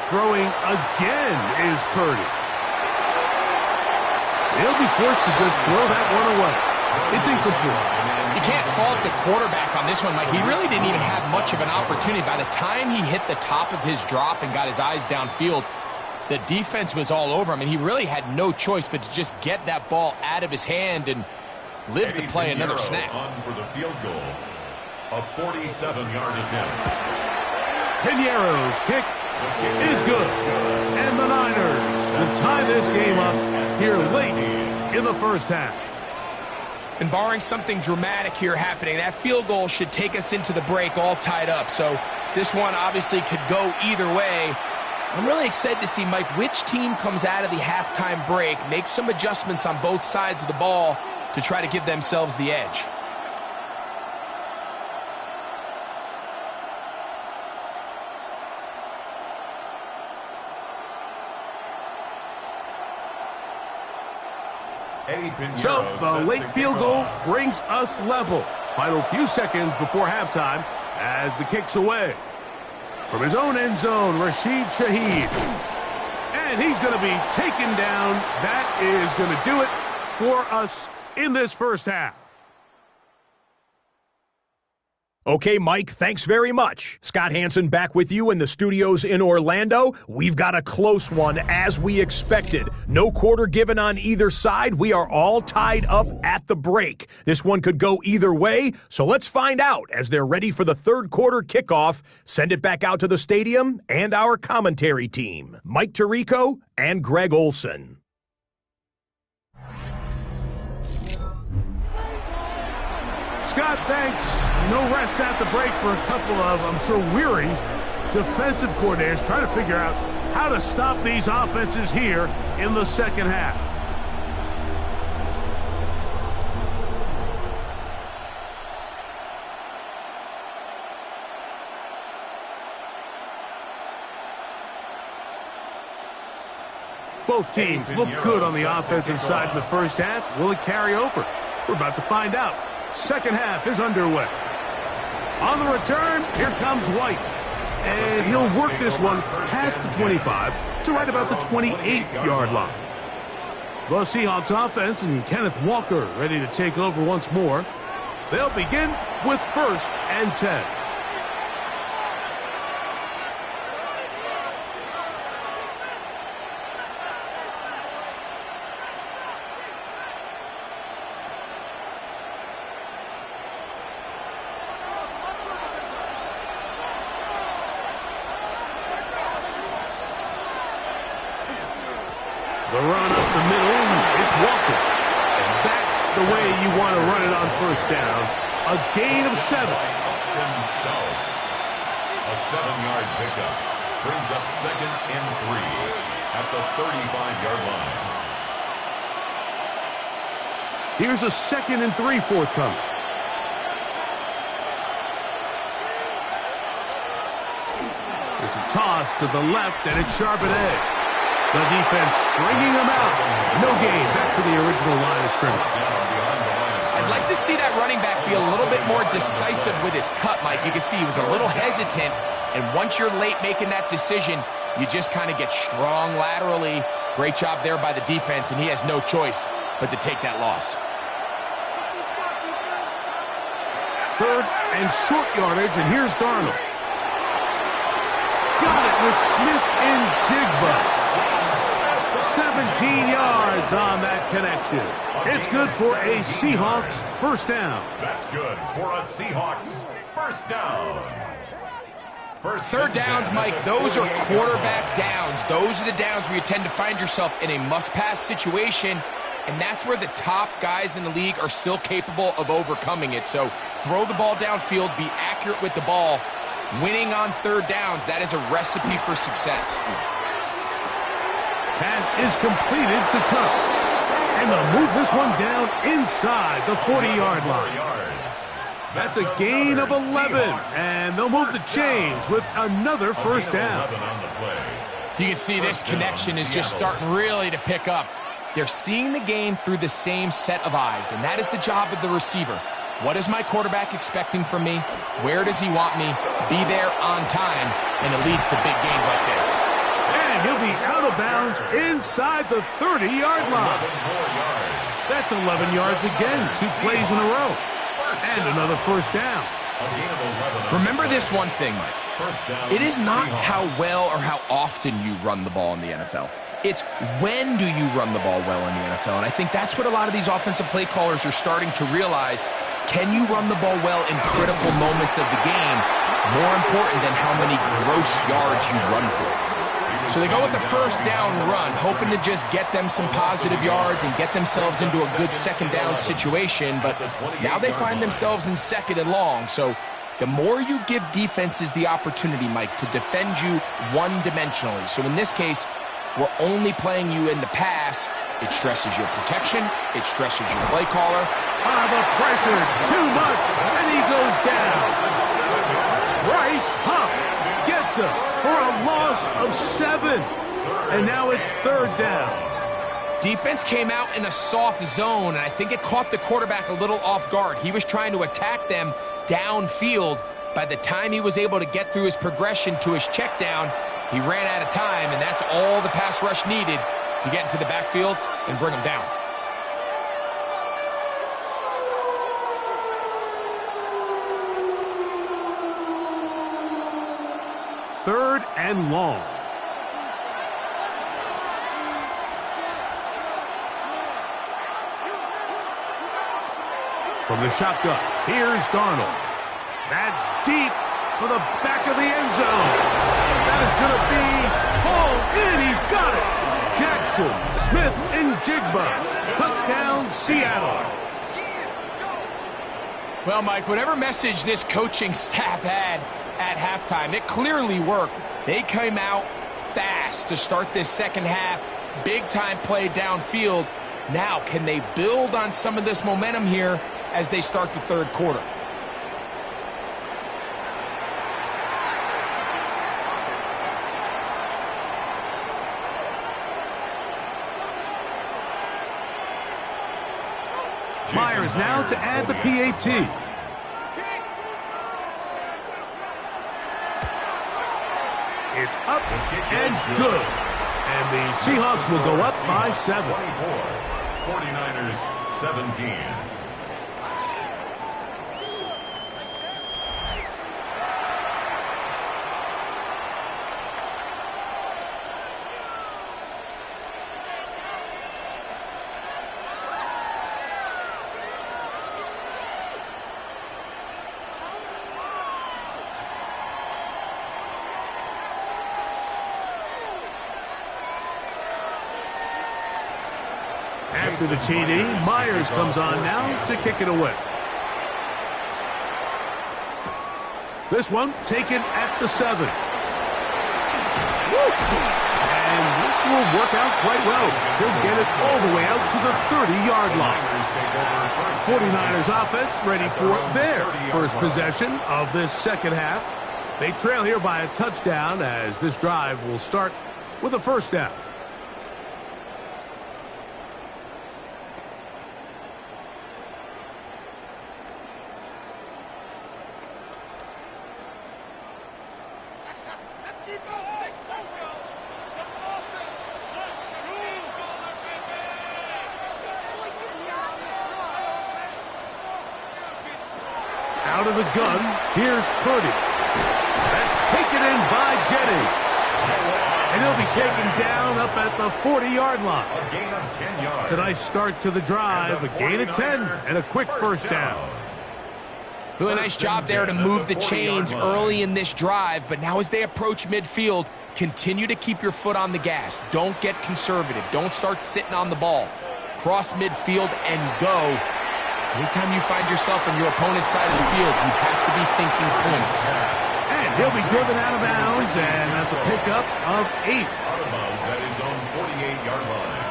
B: Throwing again is Purdy. He'll be forced to just throw that one away. It's incomplete.
C: You can't fault the quarterback on this one, Mike. He really didn't even have much of an opportunity. By the time he hit the top of his drop and got his eyes downfield, the defense was all over him, and he really had no choice but to just get that ball out of his hand and live to play another snap.
A: On for the field goal. A 47-yard attempt.
B: Piñeiro's kick is good. And the Niners will tie this game up here late in the first half.
C: And barring something dramatic here happening, that field goal should take us into the break all tied up. So this one obviously could go either way. I'm really excited to see, Mike, which team comes out of the halftime break, make some adjustments on both sides of the ball to try to give themselves the edge.
B: So the late field goal brings us level. Final few seconds before halftime as the kick's away. From his own end zone, Rashid Shaheed. And he's going to be taken down. That is going to do it for us in this first half.
D: Okay, Mike, thanks very much. Scott Hansen back with you in the studios in Orlando. We've got a close one, as we expected. No quarter given on either side. We are all tied up at the break. This one could go either way, so let's find out as they're ready for the third quarter kickoff. Send it back out to the stadium and our commentary team, Mike Tirico and Greg Olson.
B: Scott, thanks. No rest at the break for a couple of, I'm sure, weary defensive coordinators trying to figure out how to stop these offenses here in the second half. Both teams look good on the offensive side in the first half. Will it carry over? We're about to find out. Second half is underway. On the return, here comes White. And he'll work this one past the 25 to right about the 28-yard line. The Seahawks offense and Kenneth Walker ready to take over once more. They'll begin with 1st and 10. The run up the middle, it's Walker. And that's the way you want to run it on 1st down. A gain of 7.
A: A 7-yard pickup brings up 2nd and 3 at the 35-yard line.
B: Here's a 2nd and 3 forthcoming. There's a toss to the left, and it's Charbonnet. The defense stringing them out. No gain. Back to the original line of scrimmage.
C: I'd like to see that running back be a little bit more decisive with his cut, Mike. You can see he was a little hesitant, and once you're late making that decision, you just kind of get strong laterally. Great job there by the defense, and he has no choice but to take that loss.
B: 3rd and short yardage, and here's Darnold. Got it with Smith and Jigba. 17 yards on that connection. It's good for a Seahawks 1st down.
A: That's good for a Seahawks 1st down.
C: 3rd downs, Mike, those are quarterback downs. Those are the downs where you tend to find yourself in a must-pass situation, and that's where the top guys in the league are still capable of overcoming it. So throw the ball downfield, be accurate with the ball. Winning on 3rd downs, that is a recipe for success.
B: Pass is completed to Cup. And they'll move this one down inside the 40-yard line. That's a gain of 11. And they'll move the chains with another 1st down.
C: You can see this connection is just starting really to pick up. They're seeing the game through the same set of eyes, and that is the job of the receiver. What is my quarterback expecting from me? Where does he want me? Be there on time, and it leads to big gains like this.
B: And he'll be out of bounds inside the 30-yard line. That's 11 yards again, 2 plays in a row. And another 1st down.
C: Remember this one thing, Mike. It is not how well or how often you run the ball in the NFL. It's when do you run the ball well in the NFL. And I think that's what a lot of these offensive play callers are starting to realize. Can you run the ball well in critical moments of the game? More important than how many gross yards you run for. So they go with the 1st down run, hoping to just get them some positive yards and get themselves into a good 2nd down situation. But now they find themselves in 2nd and long. So the more you give defenses the opportunity, Mike, to defend you one-dimensionally. So in this case, we're only playing you in the pass. It stresses your protection. It stresses your play caller.
B: The pressure, too much, and he goes down. Bryce Huff gets him for a loss of 7. And now it's 3rd down.
C: Defense came out in a soft zone, and I think it caught the quarterback a little off guard. He was trying to attack them downfield. By the time he was able to get through his progression to his check down, he ran out of time, and that's all the pass rush needed to get into the backfield and bring him down.
B: Third and long. From the shotgun, here's Darnold. That's deep for the back of the end zone. That is going to be hauled in. He's got it. Jackson, Smith, and Jigba. Touchdown, Seattle.
C: Well, Mike, whatever message this coaching staff had at halftime, it clearly worked. They came out fast to start this 2nd half. Big-time play downfield. Now, can they build on some of this momentum here as they start the 3rd quarter?
B: Myers now to add the PAT. It's up and good. And the Seahawks will go up by 7.
A: 49ers 17.
B: After the TD, Myers comes on now to kick it away. This one taken at the 7. And this will work out quite well. He'll get it all the way out to the 30-yard line. 49ers offense ready for their first possession of this second half. They trail here by a touchdown as this drive will start with a first down. Out of the gun, here's Purdy. That's taken in by Jennings. And he'll be taken down up at the 40-yard line.
A: A gain of 10 yards.
B: It's a nice start to the drive, a gain of 10, and a quick first down.
C: Really nice job there to move the chains early in this drive, but now as they approach midfield, continue to keep your foot on the gas. Don't get conservative. Don't start sitting on the ball. Cross midfield and go. Anytime you find yourself on your opponent's side of the field, you have to be thinking points.
B: And he'll be driven out of bounds, and that's a pickup of 8.
A: Out of bounds at his own 48-yard line.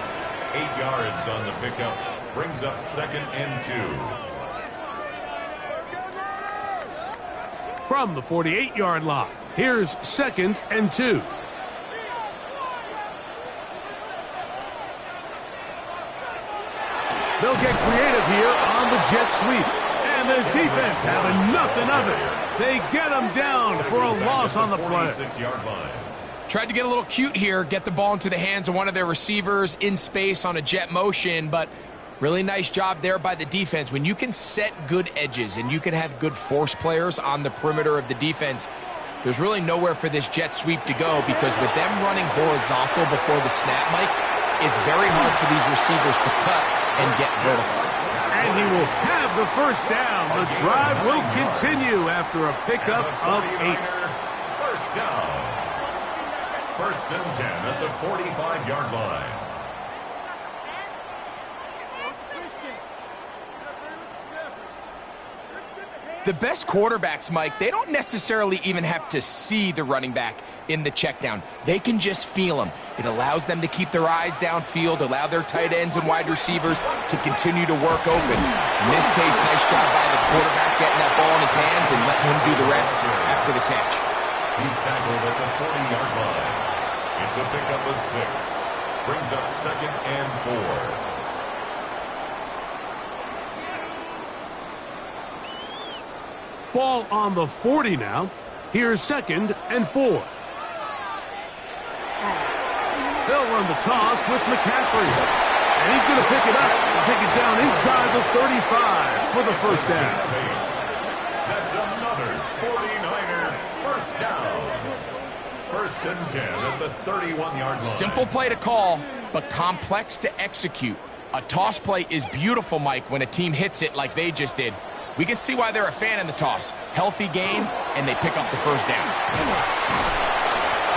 A: 8 yards on the pickup. Brings up 2nd and 2.
B: From the 48-yard line, here's 2nd and 2. They'll get creative here on the jet sweep. And this defense having nothing of it. They get him down for a loss on the play.
A: 46-yard line.
C: Tried to get a little cute here, get the ball into the hands of one of their receivers in space on a jet motion, but really nice job there by the defense. When you can set good edges and you can have good force players on the perimeter of the defense, there's really nowhere for this jet sweep to go, because with them running horizontal before the snap, Mike, it's very hard for these receivers to cut and get vertical.
B: And he will have the first down. The drive will continue after a pickup of 8.
A: First down. 1st and 10 at the 45-yard line.
C: The best quarterbacks, Mike, they don't necessarily even have to see the running back in the check down. They can just feel him. It allows them to keep their eyes downfield, allow their tight ends and wide receivers to continue to work open. In this case, nice job by the quarterback getting that ball in his hands and letting him do the rest after the catch.
A: He's tackled at the 40-yard line. It's a pickup of 6. Brings up 2nd and 4.
B: Ball on the 40 now. Here's 2nd and 4. They'll run the toss with McCaffrey. And he's going to pick it up and take it down inside the 35 for the first down.
A: That's another 49er first down. 1st and 10 at the 31-yard line.
C: Simple play to call, but complex to execute. A toss play is beautiful, Mike, when a team hits it like they just did. We can see why they're a fan in the toss. Healthy game, and they pick up the first down.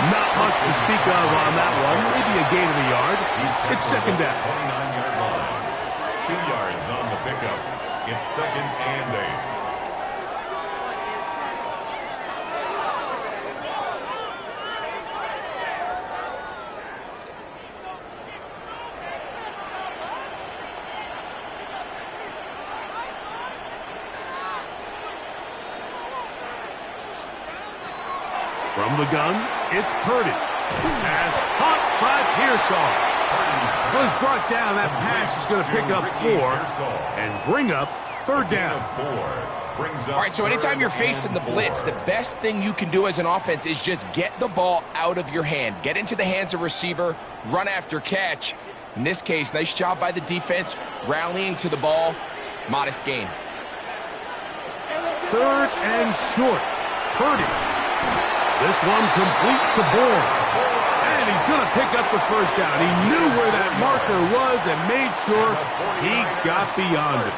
B: Not much to speak of on that one. Maybe a gain of a yard. It's 2nd down.
A: 29-yard line. 2 yards on the pickup. It's 2nd and 8.
B: From the gun, it's Purdy. Pass caught by Pearsall. Was brought down. That pass is going to pick up 4 and bring up 3rd down.
A: brings up
C: All right, so anytime you're
A: 3rd
C: facing the
A: and
C: blitz,
A: 4.
C: the best thing you can do as an offense is just get the ball out of your hand. Get into the hands of receiver, run after catch. In this case, nice job by the defense, rallying to the ball. Modest gain.
B: 3rd and short. Purdy. This one complete to Bourne. And he's going to pick up the first down. He knew where that marker was and made sure he got beyond it.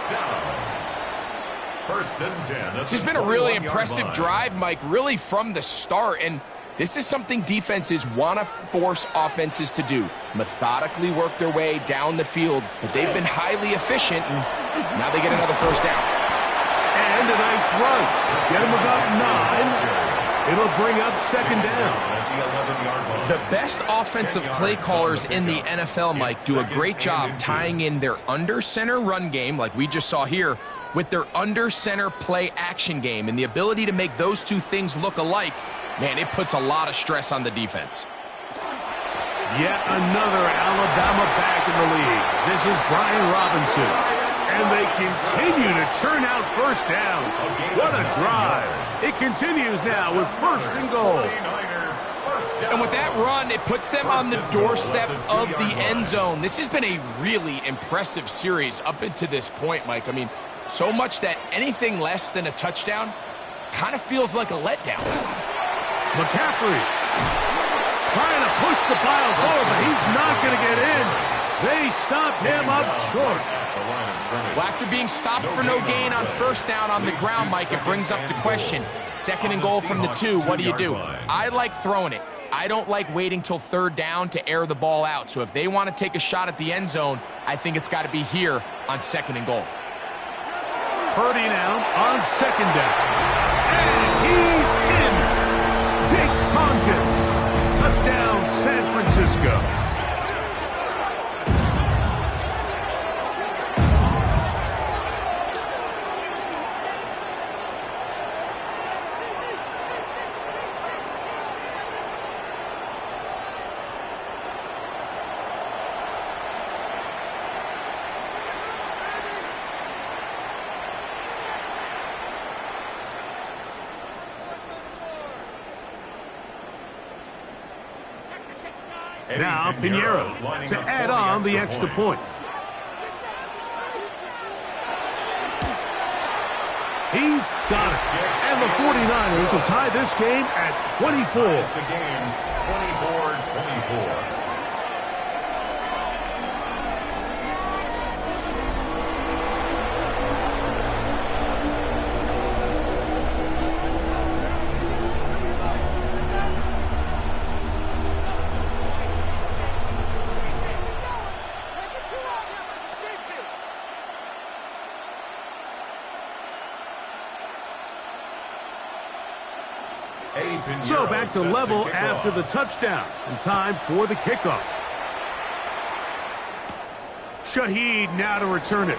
A: First and 10.
C: This has been a really impressive drive, Mike, really from the start. And this is something defenses want to force offenses to do. Methodically work their way down the field, but they've been highly efficient, and now they get another first down.
B: And a nice run. Get him about 9. It'll bring up 2nd down.
C: The best offensive play callers in the NFL, Mike, do a great job tying in their under-center run game, like we just saw here, with their under-center play action game. And the ability to make those two things look alike, man, it puts a lot of stress on the defense.
B: Yet another Alabama back in the league. This is Brian Robinson. And they continue to churn out first downs. What a drive. It continues now with 1st and goal.
C: And with that run, it puts them on the doorstep of the end zone. This has been a really impressive series up until this point, Mike. I mean, so much that anything less than a touchdown kind of feels like a letdown.
B: McCaffrey trying to push the pile forward, but he's not going to get in. They stopped him up short.
C: Well, after being stopped for no gain on first down on the ground, Mike, it brings up the question. 2nd and goal from the 2, what do? I like throwing it. I don't like waiting till 3rd down to air the ball out. So if they want to take a shot at the end zone, I think it's got to be here on 2nd and goal.
B: Purdy now on 2nd down. And he's in. Jake Tonjes. Touchdown, San Francisco. Now Pinheiro to add on the extra point. He's got it. And the 49ers will tie this game at 24.
A: The game 24-24.
B: So back to level after the touchdown, and time for the kickoff. Shaheed now to return it.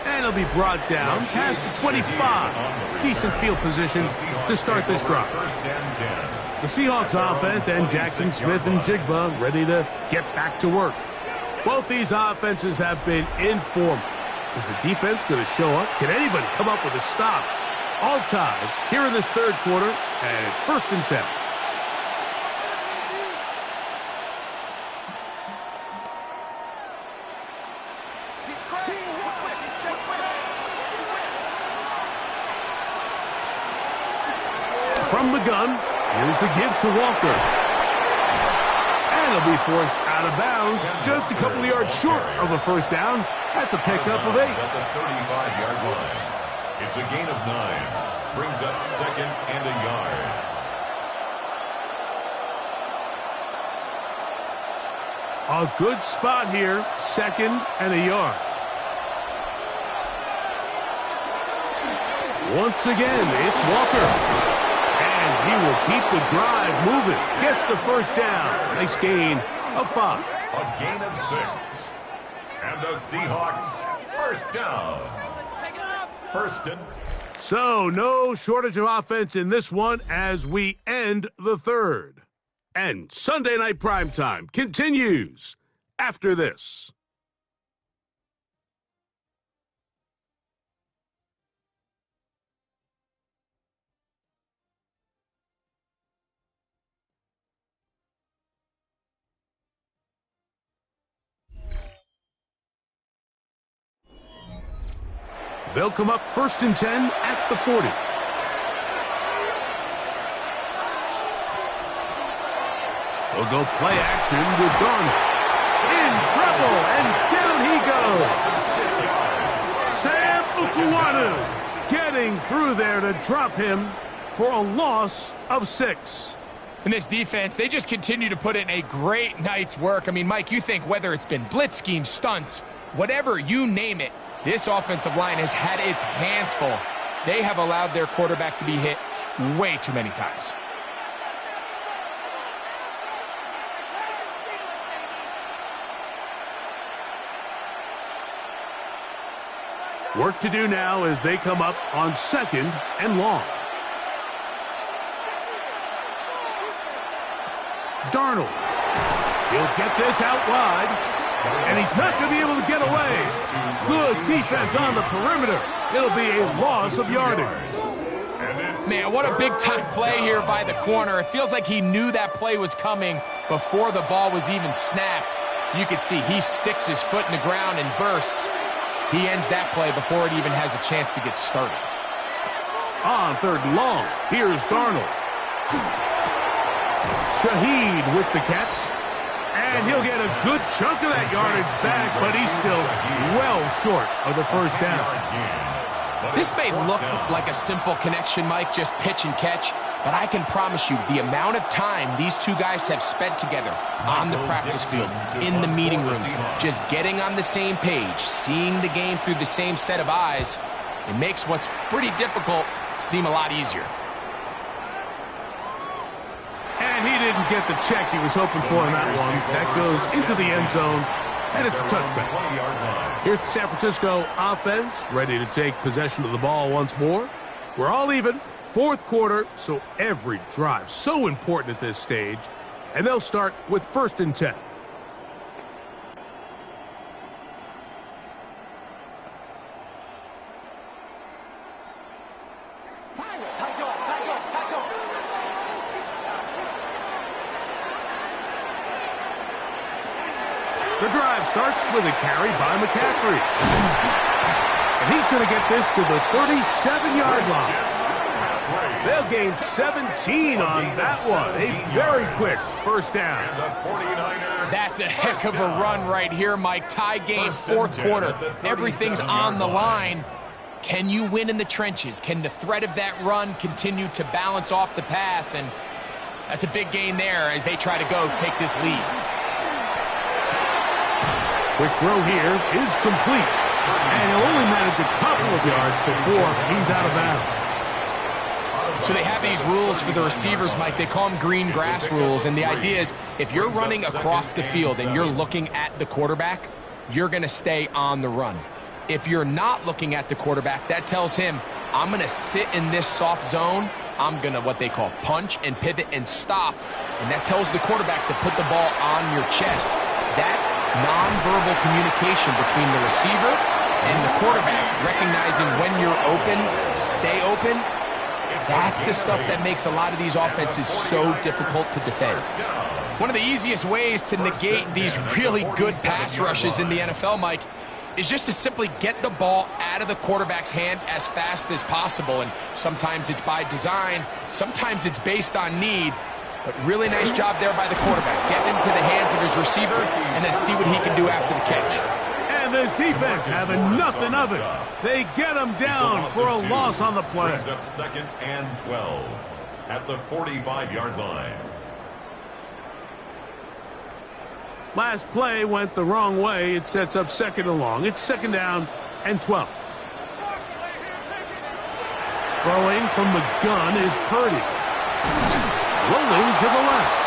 B: And he'll be brought down past the 25. Decent field position to start this drive. The Seahawks offense and Jackson Smith and Jigba ready to get back to work. Both these offenses have been in form. Is the defense going to show up? Can anybody come up with a stop? All tied here in this 3rd quarter, and it's 1st and 10. From the gun, here's the give to Walker. And he'll be forced out of bounds, just a couple of yards short of a first down. That's a pickup of 8.
A: At the 35-yard line. It's a gain of 9. Brings up 2nd and a yard.
B: A good spot here, 2nd and a yard. Once again, it's Walker. And he will keep the drive moving. Gets the first down. Nice gain of 5.
A: A gain of 6. And the Seahawks, first down. First and...
B: So, no shortage of offense in this one as we end the 3rd. And Sunday Night Primetime continues after this. They'll come up 1st and 10 at the 40. They'll go play action with Darnold. In trouble, and down he goes. Sam Ukuwanu getting through there to drop him for a loss of 6.
C: And this defense, they just continue to put in a great night's work. I mean, Mike, you think whether it's been blitz schemes, stunts, whatever you name it, this offensive line has had its hands full. They have allowed their quarterback to be hit way too many times.
B: Work to do now as they come up on 2nd and long. Darnold. He'll get this out wide, and he's not going to be able to get away. Good defense on the perimeter. It'll be a loss of yardage.
C: Man, what a big-time play here by the corner. It feels like he knew that play was coming before the ball was even snapped. You can see he sticks his foot in the ground and bursts. He ends that play before it even has a chance to get started.
B: On 3rd and long, here's Darnold. Shaheed with the catch. And he'll get a good chunk of that yardage back, but he's still well short of the 1st down.
C: This may look like a simple connection, Mike, just pitch and catch, but I can promise you the amount of time these two guys have spent together on the practice field, in the meeting rooms, just getting on the same page, seeing the game through the same set of eyes, it makes what's pretty difficult seem a lot easier.
B: And he didn't get the check he was hoping for in that one. That goes into the end zone, and it's a touchback. Here's the San Francisco offense, ready to take possession of the ball once more. We're all even, 4th quarter, so every drive so important at this stage. And they'll start with 1st and 10. The drive starts with a carry by McCaffrey. And he's going to get this to the 37-yard line. They'll gain 17 on that one. A very quick 1st down.
C: That's a heck of a run right here, Mike. Tie game, 4th quarter. Everything's on the line. Can you win in the trenches? Can the threat of that run continue to balance off the pass? And that's a big gain there as they try to go take this lead.
B: Quick throw here is complete. And he'll only manage a couple of yards before he's out of bounds.
C: So they have these rules for the receivers, Mike. They call them green grass rules. And the idea is if you're running across the field and you're looking at the quarterback, you're going to stay on the run. If you're not looking at the quarterback, that tells him, I'm going to sit in this soft zone. I'm going to what they call punch and pivot and stop. And that tells the quarterback to put the ball on your chest. That nonverbal communication between the receiver and the quarterback, recognizing when you're open, stay open, that's the stuff that makes a lot of these offenses so difficult to defend. One of the easiest ways to negate these really good pass rushes in the NFL, Mike, is just to simply get the ball out of the quarterback's hand as fast as possible. And sometimes it's by design, sometimes it's based on need. But really nice job there by the quarterback. Get into the hands of his receiver and then see what he can do after the catch.
B: And this defense having nothing of it. They get him down for a loss on the play.
A: Brings up 2nd and 12 at the 45-yard line.
B: Last play went the wrong way. It sets up 2nd and long. It's 2nd down and 12. Throwing from the gun is Purdy. Rolling to the left.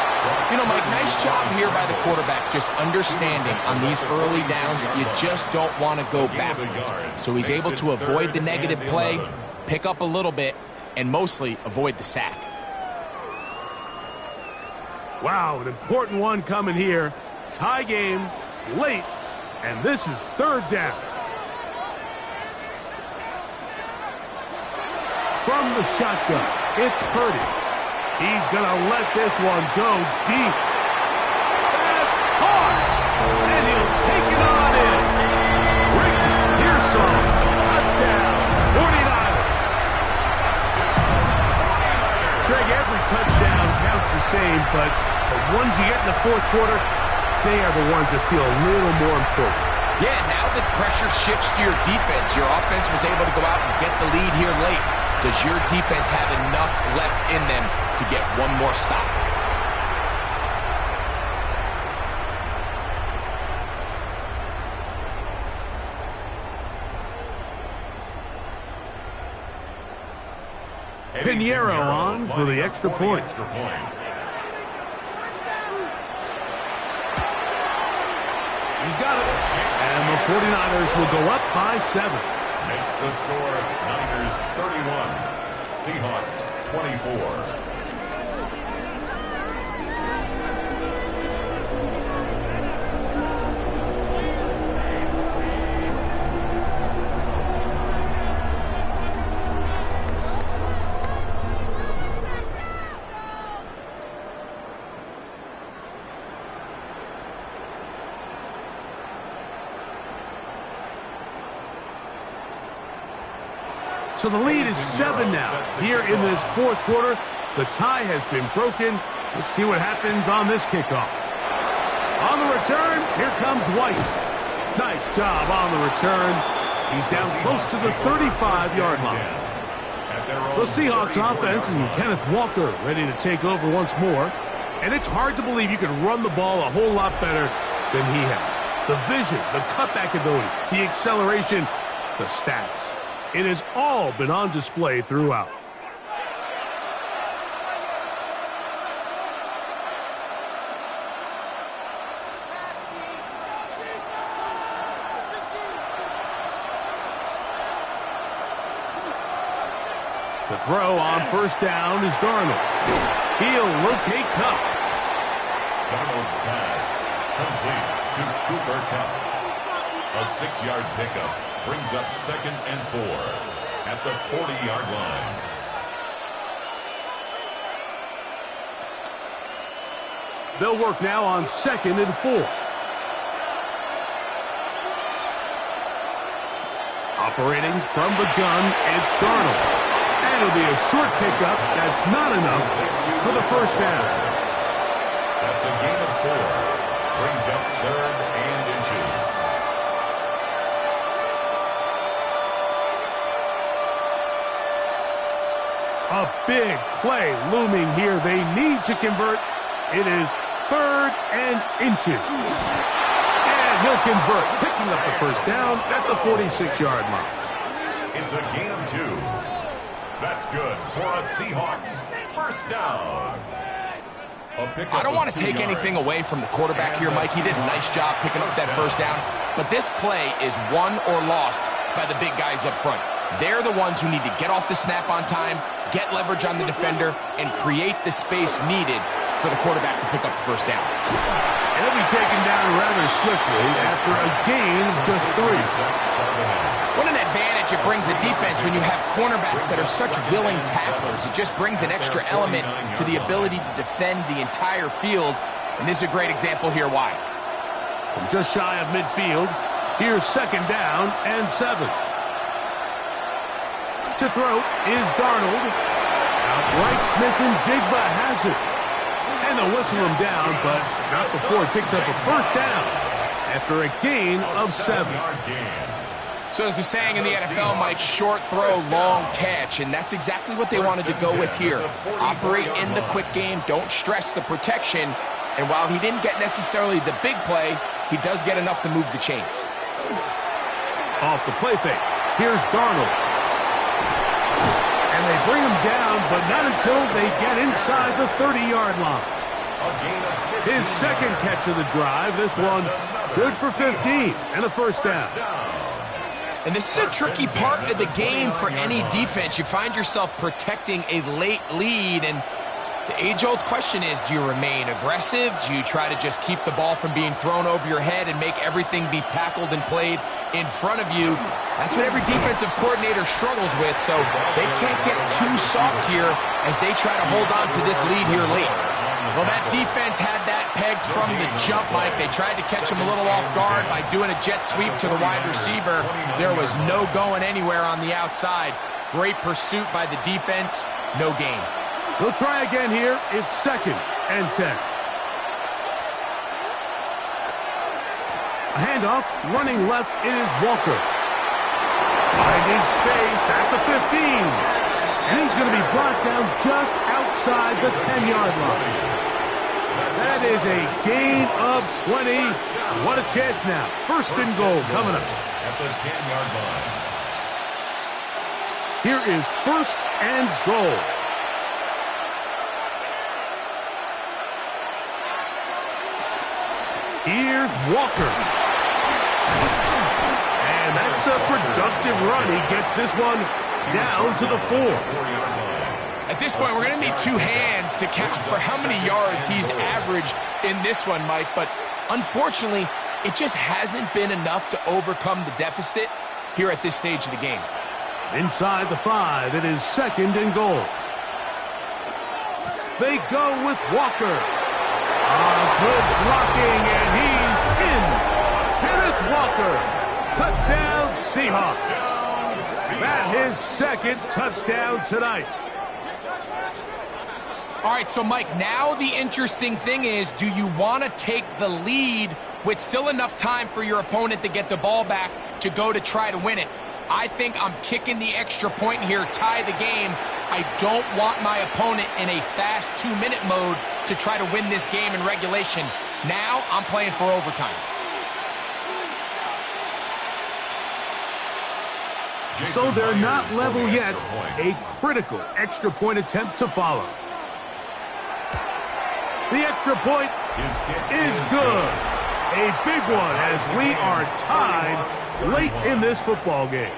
C: You know, Mike, nice job here by the quarterback, just understanding on these early downs, you just don't want to go backwards. So he's able to avoid the negative play, pick up a little bit, and mostly avoid the sack.
B: Wow, an important one coming here. Tie game, late, and this is 3rd down. From the shotgun, it's Purdy. He's going to let this one go deep. That's hard. And he'll take it on in. Rick Pearson, touchdown. Greg, every touchdown counts the same, but the ones you get in the fourth quarter, they are the ones that feel a little more important.
C: Yeah, now that pressure shifts to your defense, your offense was able to go out and get the lead here late. Does your defense have enough left in them to get one more stop?
B: Pinheiro on for the extra point. He's got it. And the 49ers will go up by 7.
A: Makes the score Niners 31, Seahawks 24.
B: So the lead is 7 now. Here in this fourth quarter, the tie has been broken. Let's see what happens on this kickoff. On the return, here comes White. Nice job on the return. He's down close to the 35-yard line. The Seahawks offense and Kenneth Walker ready to take over once more. And it's hard to believe you can run the ball a whole lot better than he has. The vision, the cutback ability, the acceleration, the stats. It has all been on display throughout. To throw on first down is Darnold. He'll locate Cup.
A: Darnold's pass complete to Cooper Kupp. A 6-yard pickup brings up 2nd and 4 at the 40-yard line.
B: They'll work now on 2nd and 4. Operating from the gun, it's Darnold. And it'll be a short pickup. That's not enough for the first down.
A: That's a gain of 4. Brings up 3rd and inches.
B: A big play looming here. They need to convert. It is 3rd and inches. And he'll convert, picking up the first down at the 46-yard line.
A: It's a gain of 2. That's good for a Seahawks first down.
C: I don't want to take anything away from the quarterback here, Mike. He did a nice job picking up that first down. But this play is won or lost by the big guys up front. They're the ones who need to get off the snap on time, get leverage on the defender, and create the space needed for the quarterback to pick up the first down.
B: He'll be taken down rather swiftly after a gain of just 3.
C: What an advantage it brings a defense when you have cornerbacks that are such willing tacklers. It just brings an extra element to the ability to defend the entire field. And this is a great example here why.
B: From just shy of midfield, here's 2nd down and 7. To throw is Darnold. Outright Smith and Jigba has it. And they'll whistle him down, but not before he picks up a first down after a gain of 7.
C: So as the saying in the NFL, Mike, short throw, long catch, and that's exactly what they wanted to go with here. Operate in the quick game, don't stress the protection, and while he didn't get necessarily the big play, he does get enough to move the chains.
B: Off the play fake, here's Darnold. And they bring him down, but not until they get inside the 30-yard line. His 2nd catch of the drive, this one good for 15 and a first down.
C: And this is a tricky part of the game for any defense. You find yourself protecting a late lead, and the age-old question is, do you remain aggressive? Do you try to just keep the ball from being thrown over your head and make everything be tackled and played in front of you? That's what every defensive coordinator struggles with, so they can't get too soft here as they try to hold on to this lead here late. Well, that defense had that pegged from the jump, Mike. They tried to catch him a little off guard by doing a jet sweep to the wide receiver. There was no going anywhere on the outside. Great pursuit by the defense. No gain.
B: They'll try again here. It's 2nd and 10. A handoff, running left, it is Walker. Finding space at the 15. And he's going to be brought down just outside the 10-yard line. That is a gain of 20. What a chance now. 1st and goal coming up.
A: At the 10-yard line.
B: Here is 1st and goal. Here's Walker. And that's a productive run. He gets this one down to the 4.
C: At this point, we're going to need 2 hands to count for how many yards he's averaged in this one, Mike. But unfortunately, it just hasn't been enough to overcome the deficit here at this stage of the game.
B: Inside the 5, it is 2nd and goal. They go with Walker. Good blocking, and he's in. Kenneth Walker. Touchdown, Seahawks. That's his 2nd touchdown tonight.
C: All right, so Mike, now the interesting thing is, do you want to take the lead with still enough time for your opponent to get the ball back to go to try to win it? I think I'm kicking the extra point here, tie the game. I don't want my opponent in a fast 2-minute mode to try to win this game in regulation. Now I'm playing for overtime.
B: So they're not level yet. A critical extra point attempt to follow. The extra point is good. A big one as we are tied late in this football game.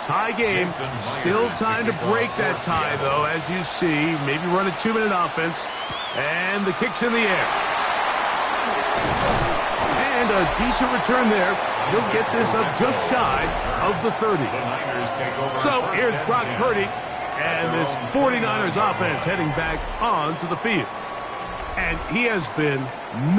B: Tie game. Still time to break that tie, though, as you see. Maybe run a 2-minute offense. And the kick's in the air. And a decent return there. He'll get this up just shy of the 30. So here's Brock Purdy. And this 49ers offense heading back onto the field. And he has been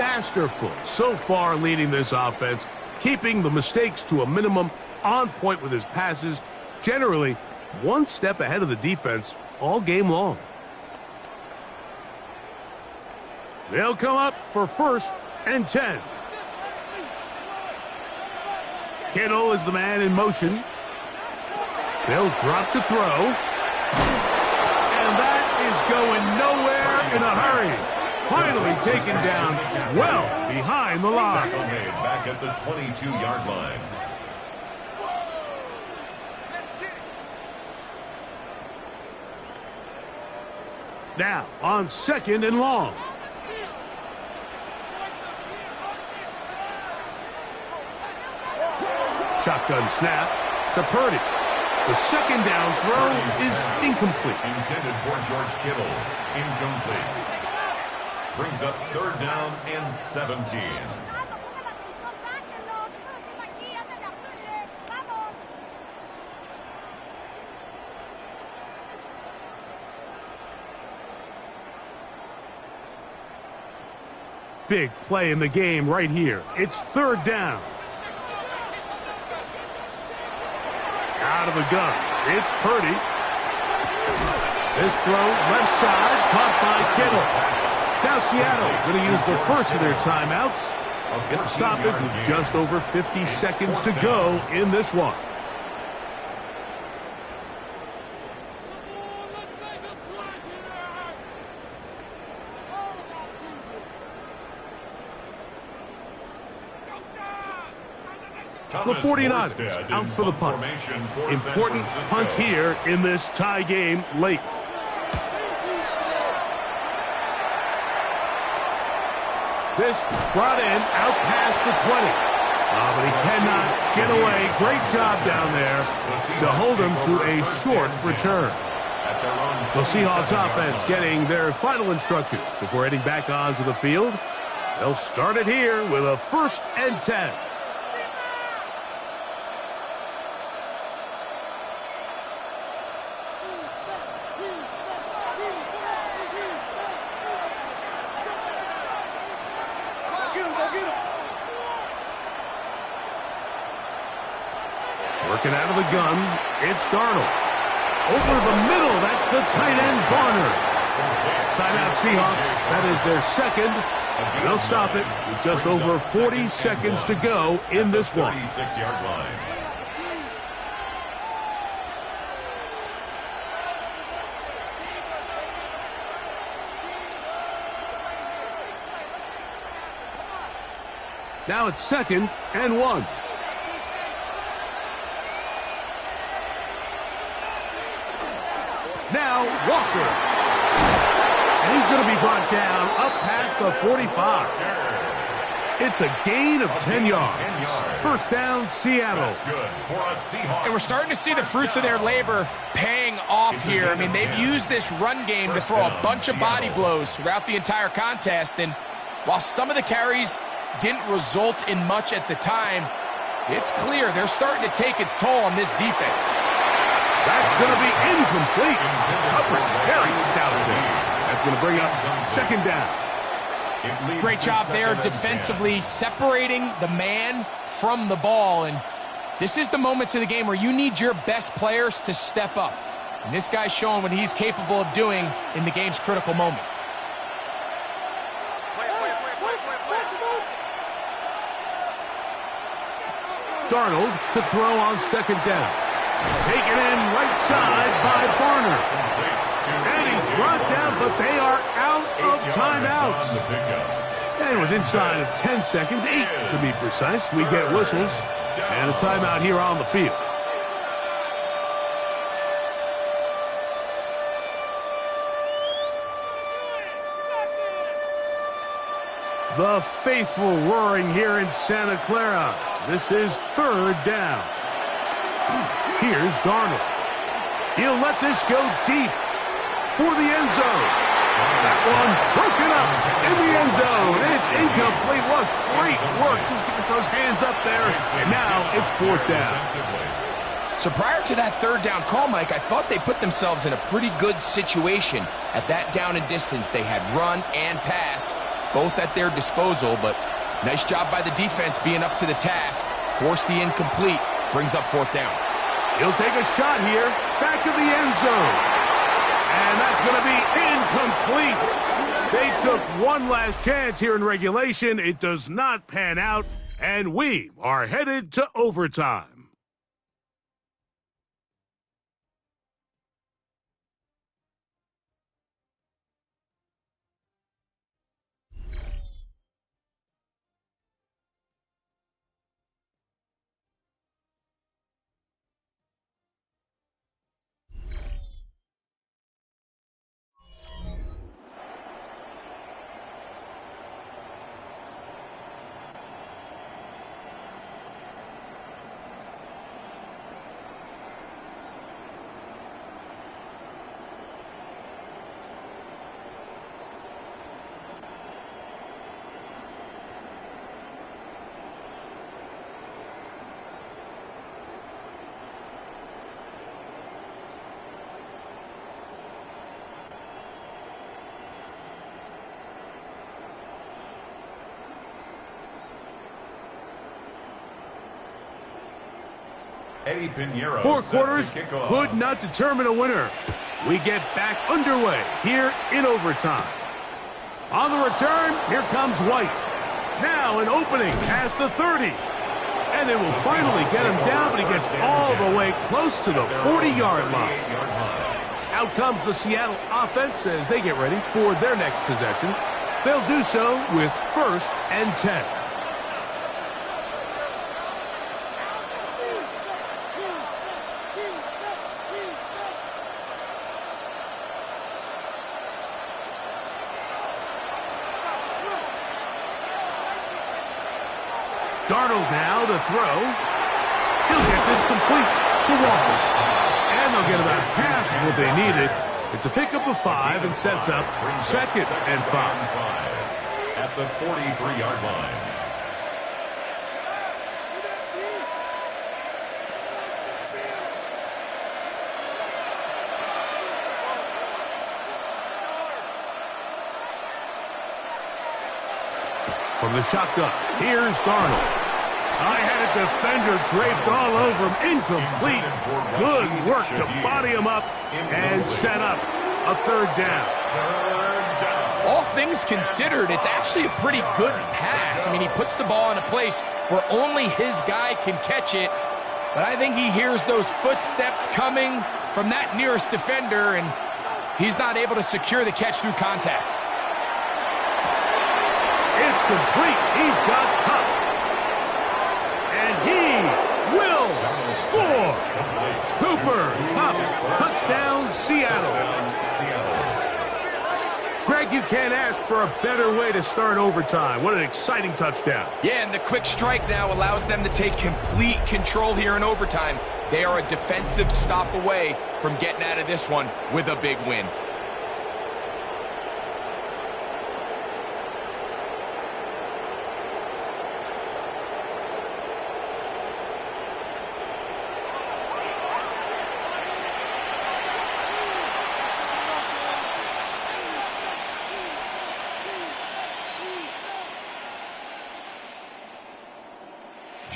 B: masterful so far leading this offense, keeping the mistakes to a minimum, on point with his passes, generally one step ahead of the defense all game long. They'll come up for 1st and 10. Kittle is the man in motion. They'll drop to throw. And that is going nowhere in a hurry. Finally taken down well behind the line.
A: Tackle made back at the 22-yard line.
B: Now on 2nd and long. Shotgun snap to Purdy. The 2nd down throw is incomplete.
A: Intended for George Kittle. Incomplete. Brings up 3rd down and 17.
B: Big play in the game right here. It's 3rd down. Out of the gun. It's Purdy. This throw left side, caught by Kittle. Now Seattle going to use the first of their timeouts. Get the stoppage with just over 50 seconds to go in this one. The 49ers out for the punt. Important punt here in this tie game late. This brought in out past the 20. But he cannot get away. Great job down there to hold him to a short return.
A: At at their own
B: The Seahawks
A: 27-yard
B: offense
A: line.
B: getting their final instructions before heading back onto the field. They'll start it here with a 1st and 10. Working out of the gun, it's Darnold. Over the middle, that's the tight end, Barner. Timeout Seahawks, that is their second. They'll stop it with just over 40 seconds to go in this one.
A: 36-yard line.
B: Now it's 2nd and 1. Now Walker. And he's going to be brought down up past the 45. It's a gain of 10 yards. 1st down, Seattle.
A: That's good for a Seahawks.
C: And we're starting to see the fruits of their labor paying off here. I mean, they've used this run game to throw a bunch of body blows throughout the entire contest. And while some of the carries didn't result in much at the time, it's clear they're starting to take its toll on this defense.
B: That's going to be incomplete. Coverage very stout there. That's going to bring up 2nd down.
C: Great job there defensively, separating the man from the ball. And this is the moments of the game where you need your best players to step up. And this guy's showing what he's capable of doing in the game's critical moment.
B: Darnold to throw on 2nd down. Taken in right side by Barner. And he's brought down, but they are out of timeouts. And with inside of 10 seconds, 8 to be precise, we get whistles and a timeout here on the field. The faithful roaring here in Santa Clara. This is 3rd down. Here's Darnold. He'll let this go deep for the end zone. That one broken up in the end zone. It's incomplete. What great work just to get those hands up there. Now it's 4th down.
C: So prior to that 3rd down call, Mike, I thought they put themselves in a pretty good situation at that down and distance. They had run and pass both at their disposal, but nice job by the defense being up to the task. Force the incomplete. Brings up 4th down.
B: He'll take a shot here, back to the end zone. And that's going to be incomplete. They took one last chance here in regulation. It does not pan out, and we are headed to overtime.
A: Eddie Pinheiro
B: 4
A: set to
B: quarters
A: kick off.
B: could not determine a winner. We get back underway here in overtime. On the return, here comes White. Now an opening past the 30. And they will finally get him down, but he gets all the way close to the 40-yard line. Out comes the Seattle offense as they get ready for their next possession. They'll do so with 1st and 10. Darnold now to throw. He'll get this complete to Walker. And they'll get about half of what they needed. It's a pickup of 5 and sets up second and 5.
A: At the 43-yard line.
B: From the shotgun, here's Darnold. I had a defender draped all over him. Incomplete. Good work to body him up and set up a third down.
C: All things considered, it's actually a pretty good pass. I mean, he puts the ball in a place where only his guy can catch it. But I think he hears those footsteps coming from that nearest defender, and he's not able to secure the catch through contact.
B: It's complete. He's got Cup. And he will score. Cooper Cup. Touchdown, Seattle. Greg, you can't ask for a better way to start overtime. What an exciting touchdown.
C: Yeah, and the quick strike now allows them to take complete control here in overtime. They are a defensive stop away from getting out of this one with a big win.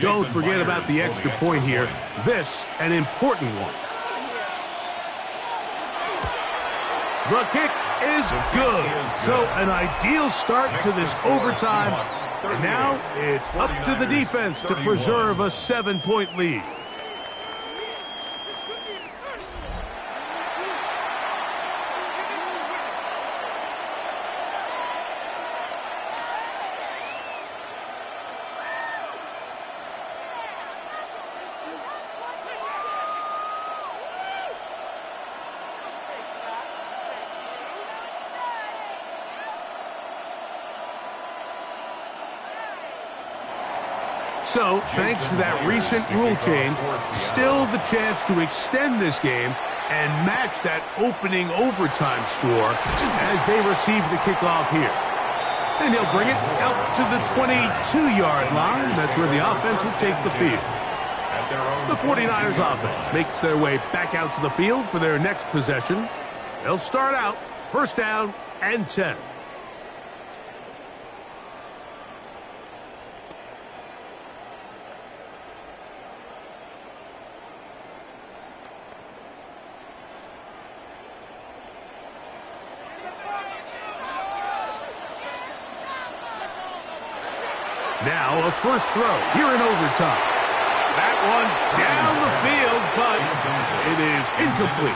B: Don't forget about the extra point here. This, an important one. The kick is good. So an ideal start to this overtime. And now it's up to the defense to preserve a 7-point lead. So, thanks to that recent rule change, still the chance to extend this game and match that opening overtime score as they receive the kickoff here. And he'll bring it out to the 22-yard line. That's where the offense will take the field. The 49ers offense makes their way back out to the field for their next possession. They'll start out first down and 10. Now a first throw here in overtime. That one down the field, but it is incomplete.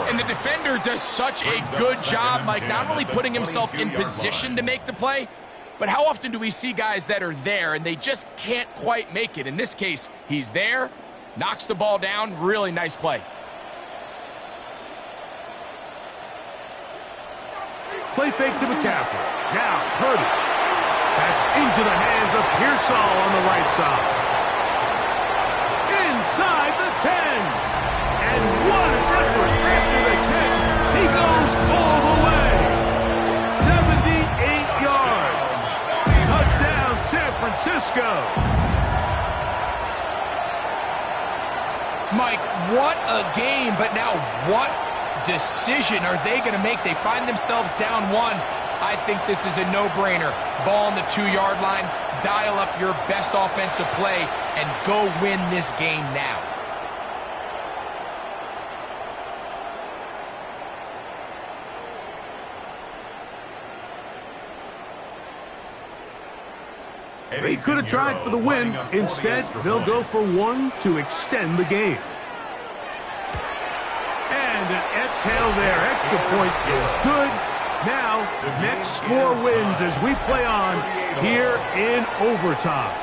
C: And the defender does such a good job, Mike, not only putting himself in position to make the play, but how often do we see guys that are there and they just can't quite make it? In this case, he's there, knocks the ball down, really nice play.
B: Play fake to McCaffrey. Now Purdy. That's into the hands of Pearsall on the right side. Inside the 10. And what an effort after the catch. He goes full away. 78 yards. Touchdown, San Francisco.
C: Mike, what a game, but now what decision are they going to make? They find themselves down 1. I think this is a no-brainer. Ball on the 2-yard line, dial up your best offensive play, and go win this game now.
B: They could have tried for the win. Instead, they'll go for 1 to extend the game. And an exhale there. Extra point is good. Now, next score wins as we play on here in overtime.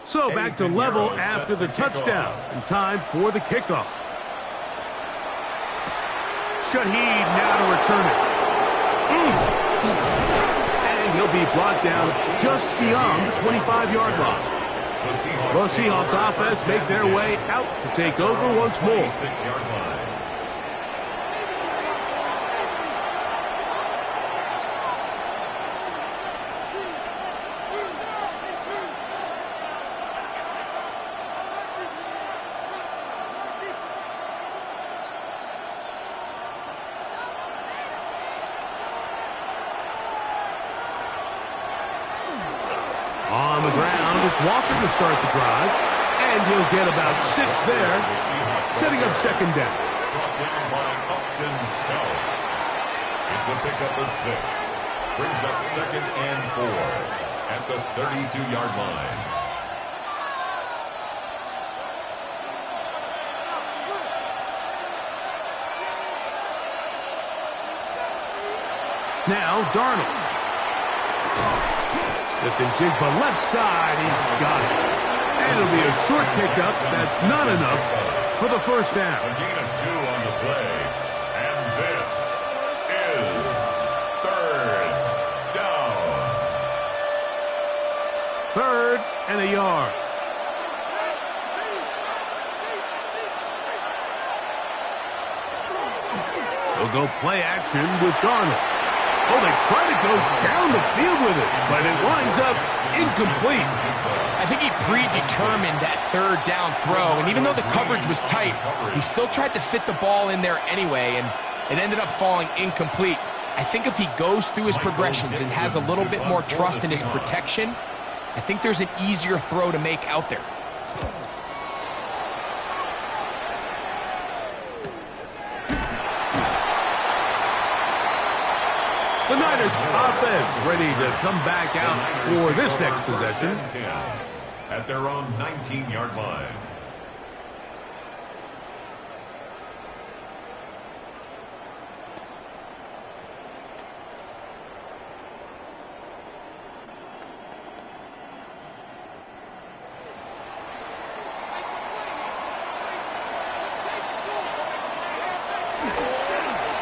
B: So back to level after the touchdown, and time for the kickoff. Shaheed now to return it. And he'll be brought down just beyond the 25-yard line. The Seahawks offense make their way out to take over once more. On the ground, it's Walker to start the drive, and he'll get about 6 there, setting up second down.
A: Brought down by Upton Scout. It's a pickup of 6. Brings up 2nd and 4 at the 32-yard line.
B: Now Darnold. Smith and Jigba left side, he's got it. And it'll be a short pickup, that's not enough for the first down.
A: A gain of 2 on the play, and this is 3rd down.
B: 3rd and a yard. They'll go play action with Darnold. Oh, they try to go down the field with it, but it winds up incomplete.
C: I think he predetermined that 3rd down throw, and even though the coverage was tight, he still tried to fit the ball in there anyway, and it ended up falling incomplete. I think if he goes through his progressions and has a little bit more trust in his protection, I think there's an easier throw to make out there.
B: The Niners offense ready to come back out for this next possession.
A: At their own 19-yard line.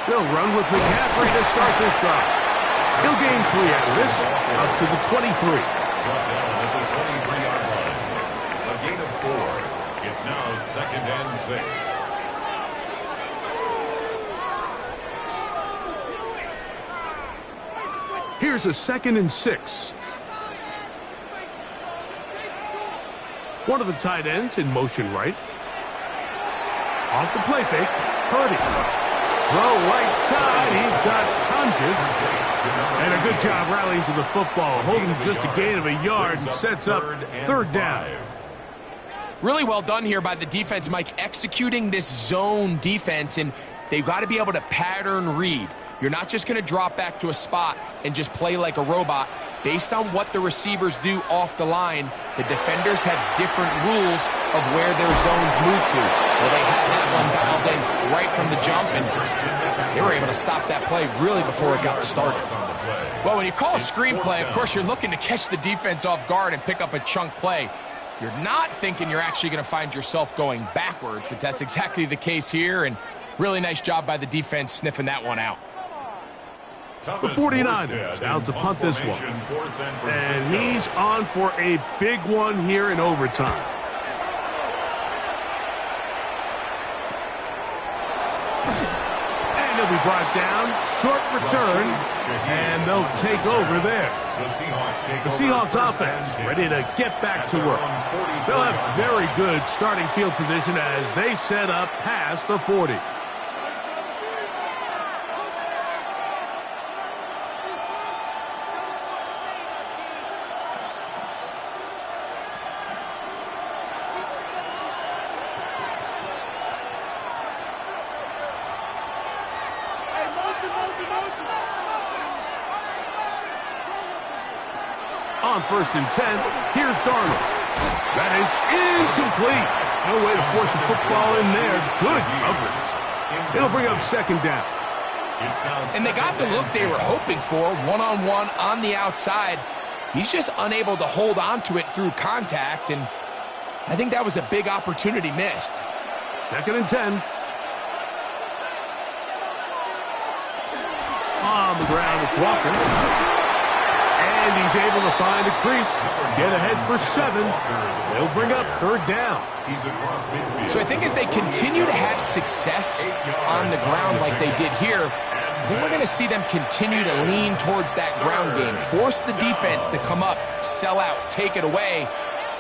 B: They'll run with McCaffrey to start this drive. He'll gain 3 out of this, up to the 23.
A: Brought down at the 23-yard line. A gain of 4. It's now 2nd and 6.
B: Here's a 2nd and 6. One of the tight ends in motion right. Off the play fake, Purdy. Throw right side, he's got Tunges. And a good job rallying to the football, holding just a gain of a yard and sets up 3rd down.
C: Really well done here by the defense, Mike, executing this zone defense, and they've got to be able to pattern read. You're not just going to drop back to a spot and just play like a robot. Based on what the receivers do off the line, the defenders have different rules of where their zones move to. Well, they had that one dialed in right from the jump, and they were able to stop that play really before it got started. Well, when you call a screen play, of course, you're looking to catch the defense off guard and pick up a chunk play. You're not thinking you're actually going to find yourself going backwards, but that's exactly the case here, and really nice job by the defense sniffing that one out.
B: The 49ers out to punt this one. And he's on for a big one here in overtime. And he'll be brought down. Short return. And they'll take over there. The Seahawks offense ready to get back to work. They'll have very good starting field position as they set up past the 40. On 1st and 10, here's Darnold. That is incomplete. No way to force the football in there. Good coverage. It'll bring up 2nd down.
C: And they got the look they were hoping for, one-on-one on the outside. He's just unable to hold on to it through contact, and I think that was a big opportunity missed.
B: 2nd and 10. On the ground, it's Walker. And he's able to find a crease, get ahead for 7. They'll bring up 3rd down.
C: So I think as they continue to have success on the ground like they did here, I think we're going to see them continue to lean towards that ground game, force the defense to come up, sell out, take it away,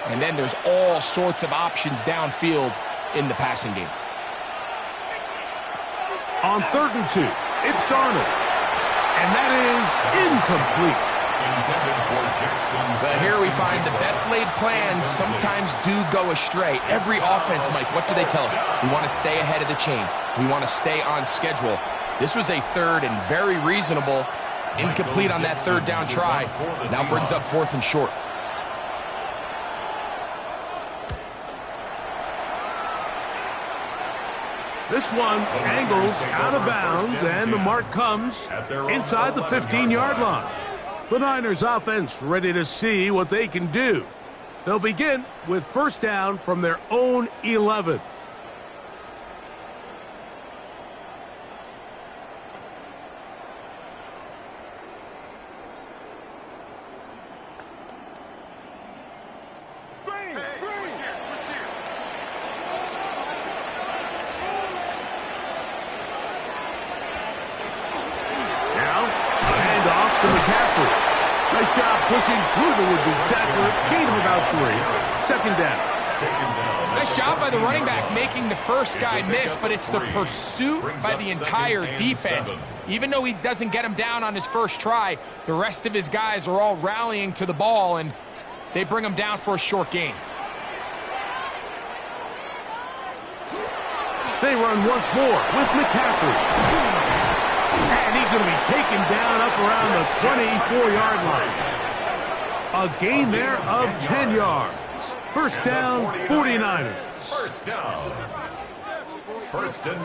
C: and then there's all sorts of options downfield in the passing game.
B: On 3rd and 2, it's Darnold. And that is incomplete.
C: But here we find the best laid plans sometimes do go astray. Every offense, Mike, what do they tell us? We want to stay ahead of the chains. We want to stay on schedule. This was a 3rd and very reasonable. Incomplete on that 3rd down try. Now brings up 4th and short.
B: This one angles out of bounds, and the mark comes inside the 15-yard line. The Niners offense ready to see what they can do. They'll begin with 1st down from their own 11. Nice job pushing through the would-be tackler. Gain of about 3. 2nd down.
C: Nice job by the running back making the first guy miss, but it's the pursuit by the entire defense. Even though he doesn't get him down on his first try, the rest of his guys are all rallying to the ball, and they bring him down for a short gain.
B: They run once more with McCaffrey. And he's going to be taken down up around the 24-yard line. A gain there of 10 yards. 1st down, 49ers.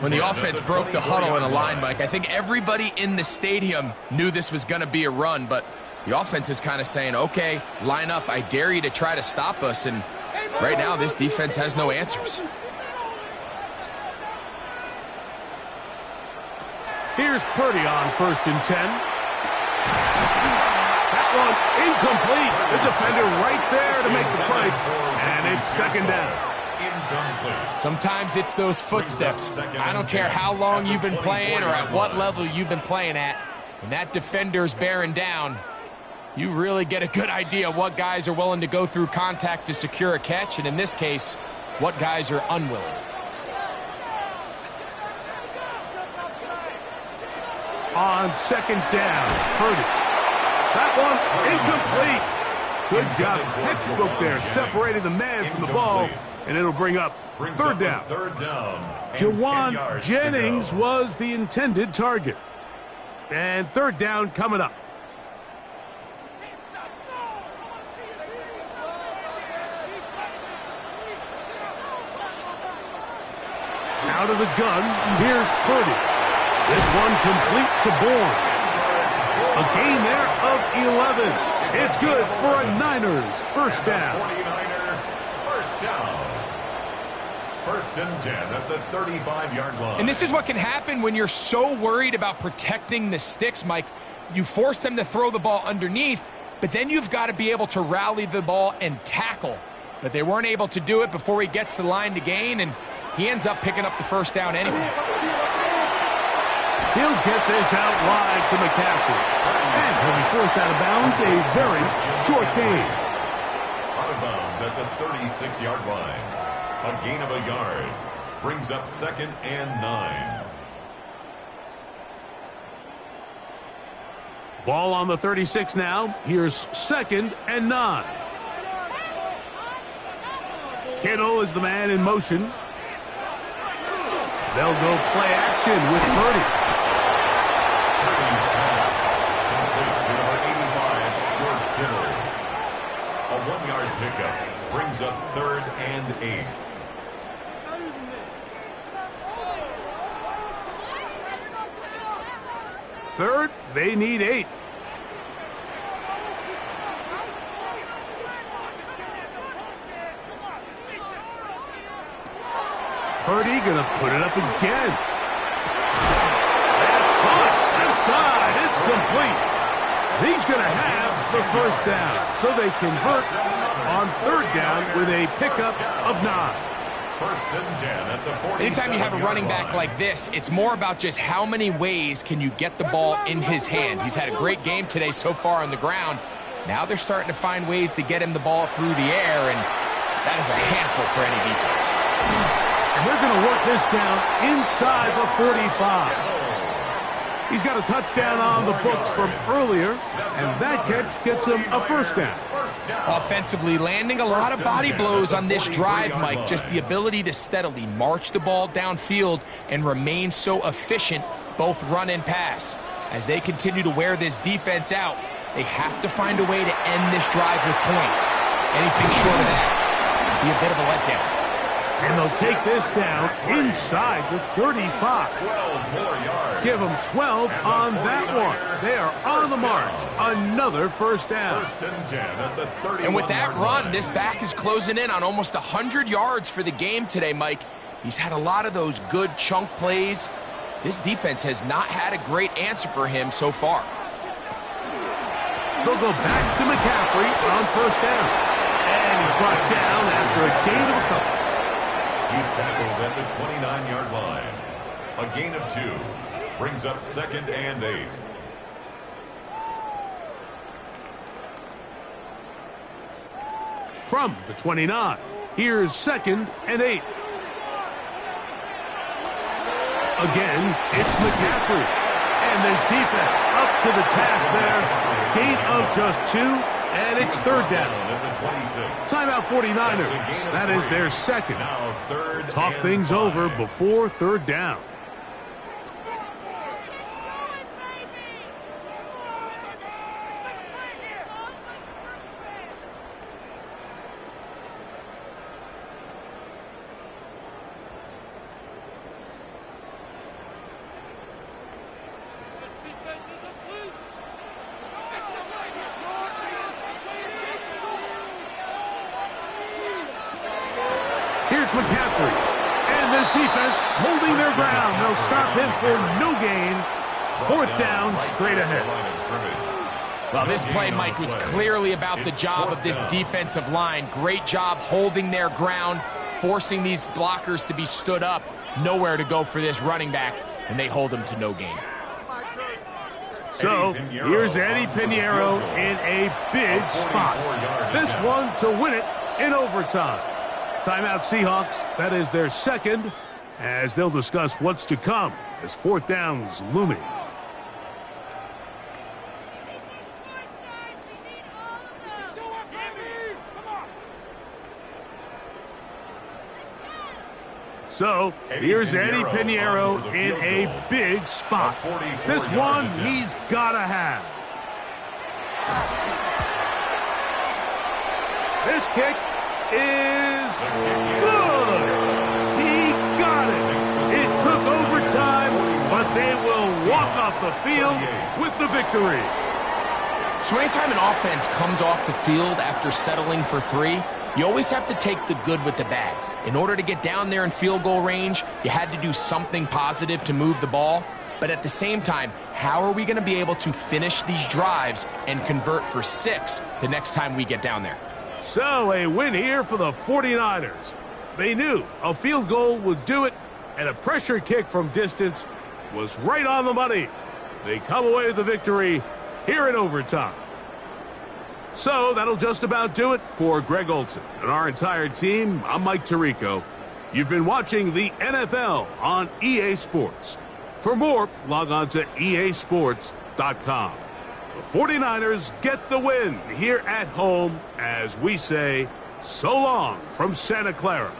C: When the offense broke the huddle in a line, Mike, I think everybody in the stadium knew this was going to be a run, but the offense is kind of saying, okay, line up, I dare you to try to stop us, and right now this defense has no answers.
B: Here's Purdy on 1st and 10. That one incomplete. The defender right there to make the play. And it's 2nd down.
C: Sometimes it's those footsteps. I don't care how long you've been playing or at what level you've been playing at. When that defender's bearing down, you really get a good idea of what guys are willing to go through contact to secure a catch, and in this case, what guys are unwilling.
B: On 2nd down, Purdy. That one incomplete. Good job, textbook there, separating the man from the ball, and it'll bring up 3rd down. Jawan Jennings was the intended target. And 3rd down coming up. Out of the gun, here's Purdy. This one complete to Bourne. A gain there of 11. It's good for a Niners 1st down.
A: 1st down. 1st and 10 at the 35-yard line.
C: And this is what can happen when you're so worried about protecting the sticks, Mike. You force them to throw the ball underneath, but then you've got to be able to rally the ball and tackle. But they weren't able to do it before he gets the line to gain, and he ends up picking up the 1st down anyway.
B: He'll get this out wide to McCaffrey. And he'll be forced out of bounds, a very short gain.
A: Out of bounds at the 36-yard line. A gain of a yard. Brings up 2nd and 9.
B: Ball on the 36 now. Here's 2nd and 9. Kittle is the man in motion. They'll go play action with Purdy.
A: A 1-yard pickup brings up 3rd and 8.
B: Third, they need 8. Purdy going to put it up again. That's close. Left side. It's complete. He's going to have the first down. So they convert on third down with a pickup of 9.
A: First and 10 at the 47.
C: Anytime you have a running back like this, it's more about just how many ways can you get the ball in his hand. He's had a great game today so far on the ground. Now they're starting to find ways to get him the ball through the air, and that is a handful for any defense.
B: And they're going to work this down inside the 45. He's got a touchdown on the books from earlier, and that catch gets him a first down.
C: Offensively, landing a lot of body blows on this drive, Mike. Just the ability to steadily march the ball downfield and remain so efficient, both run and pass. As they continue to wear this defense out, they have to find a way to end this drive with points. Anything short of that would be a bit of a letdown.
B: And they'll take this down inside the 35.
A: 12 more yards.
B: Give them 12 on that one. They are on the march. Another first down.
A: First and 10 at the 31.
C: And with that run, this back is closing in on almost 100 yards for the game today, Mike. He's had a lot of those good chunk plays. This defense has not had a great answer for him so far.
B: They'll go back to McCaffrey on first down. And he's brought down after a gain of a couple.
A: He's tackled at the 29-yard line. A gain of 2 brings up 2nd and 8.
B: From the 29, here's 2nd and 8. Again, it's McCaffrey. And this defense up to the task there. Gain of just 2, and it's third down. Timeout 49ers. That is their second. Talk things over before third down. Here's McCaffrey. And this defense holding their ground. They'll stop him for no gain. Fourth down, straight ahead.
C: Well, this play, Mike, was clearly about the job of this defensive line. Great job holding their ground, forcing these blockers to be stood up. Nowhere to go for this running back, and they hold him to no gain.
B: So, here's Eddie Pinheiro in a big spot. This one to win it in overtime. Timeout Seahawks. That is their second, as they'll discuss what's to come as fourth down's looming. So, here's Eddie Pinheiro in a big spot. This one he's got to have. This kick is good. He got it. It took overtime, but they will walk off the field with the victory.
C: So anytime an offense comes off the field after settling for 3, you always have to take the good with the bad. In order to get down there in field goal range, you had to do something positive to move the ball. But at the same time, how are we going to be able to finish these drives and convert for 6 the next time we get down there?
B: So a win here for the 49ers. They knew a field goal would do it, and a pressure kick from distance was right on the money. They come away with the victory here in overtime. So that'll just about do it for Greg Olsen and our entire team. I'm Mike Tirico. You've been watching the NFL on EA Sports. For more, log on to easports.com. The 49ers get the win here at home as we say so long from Santa Clara.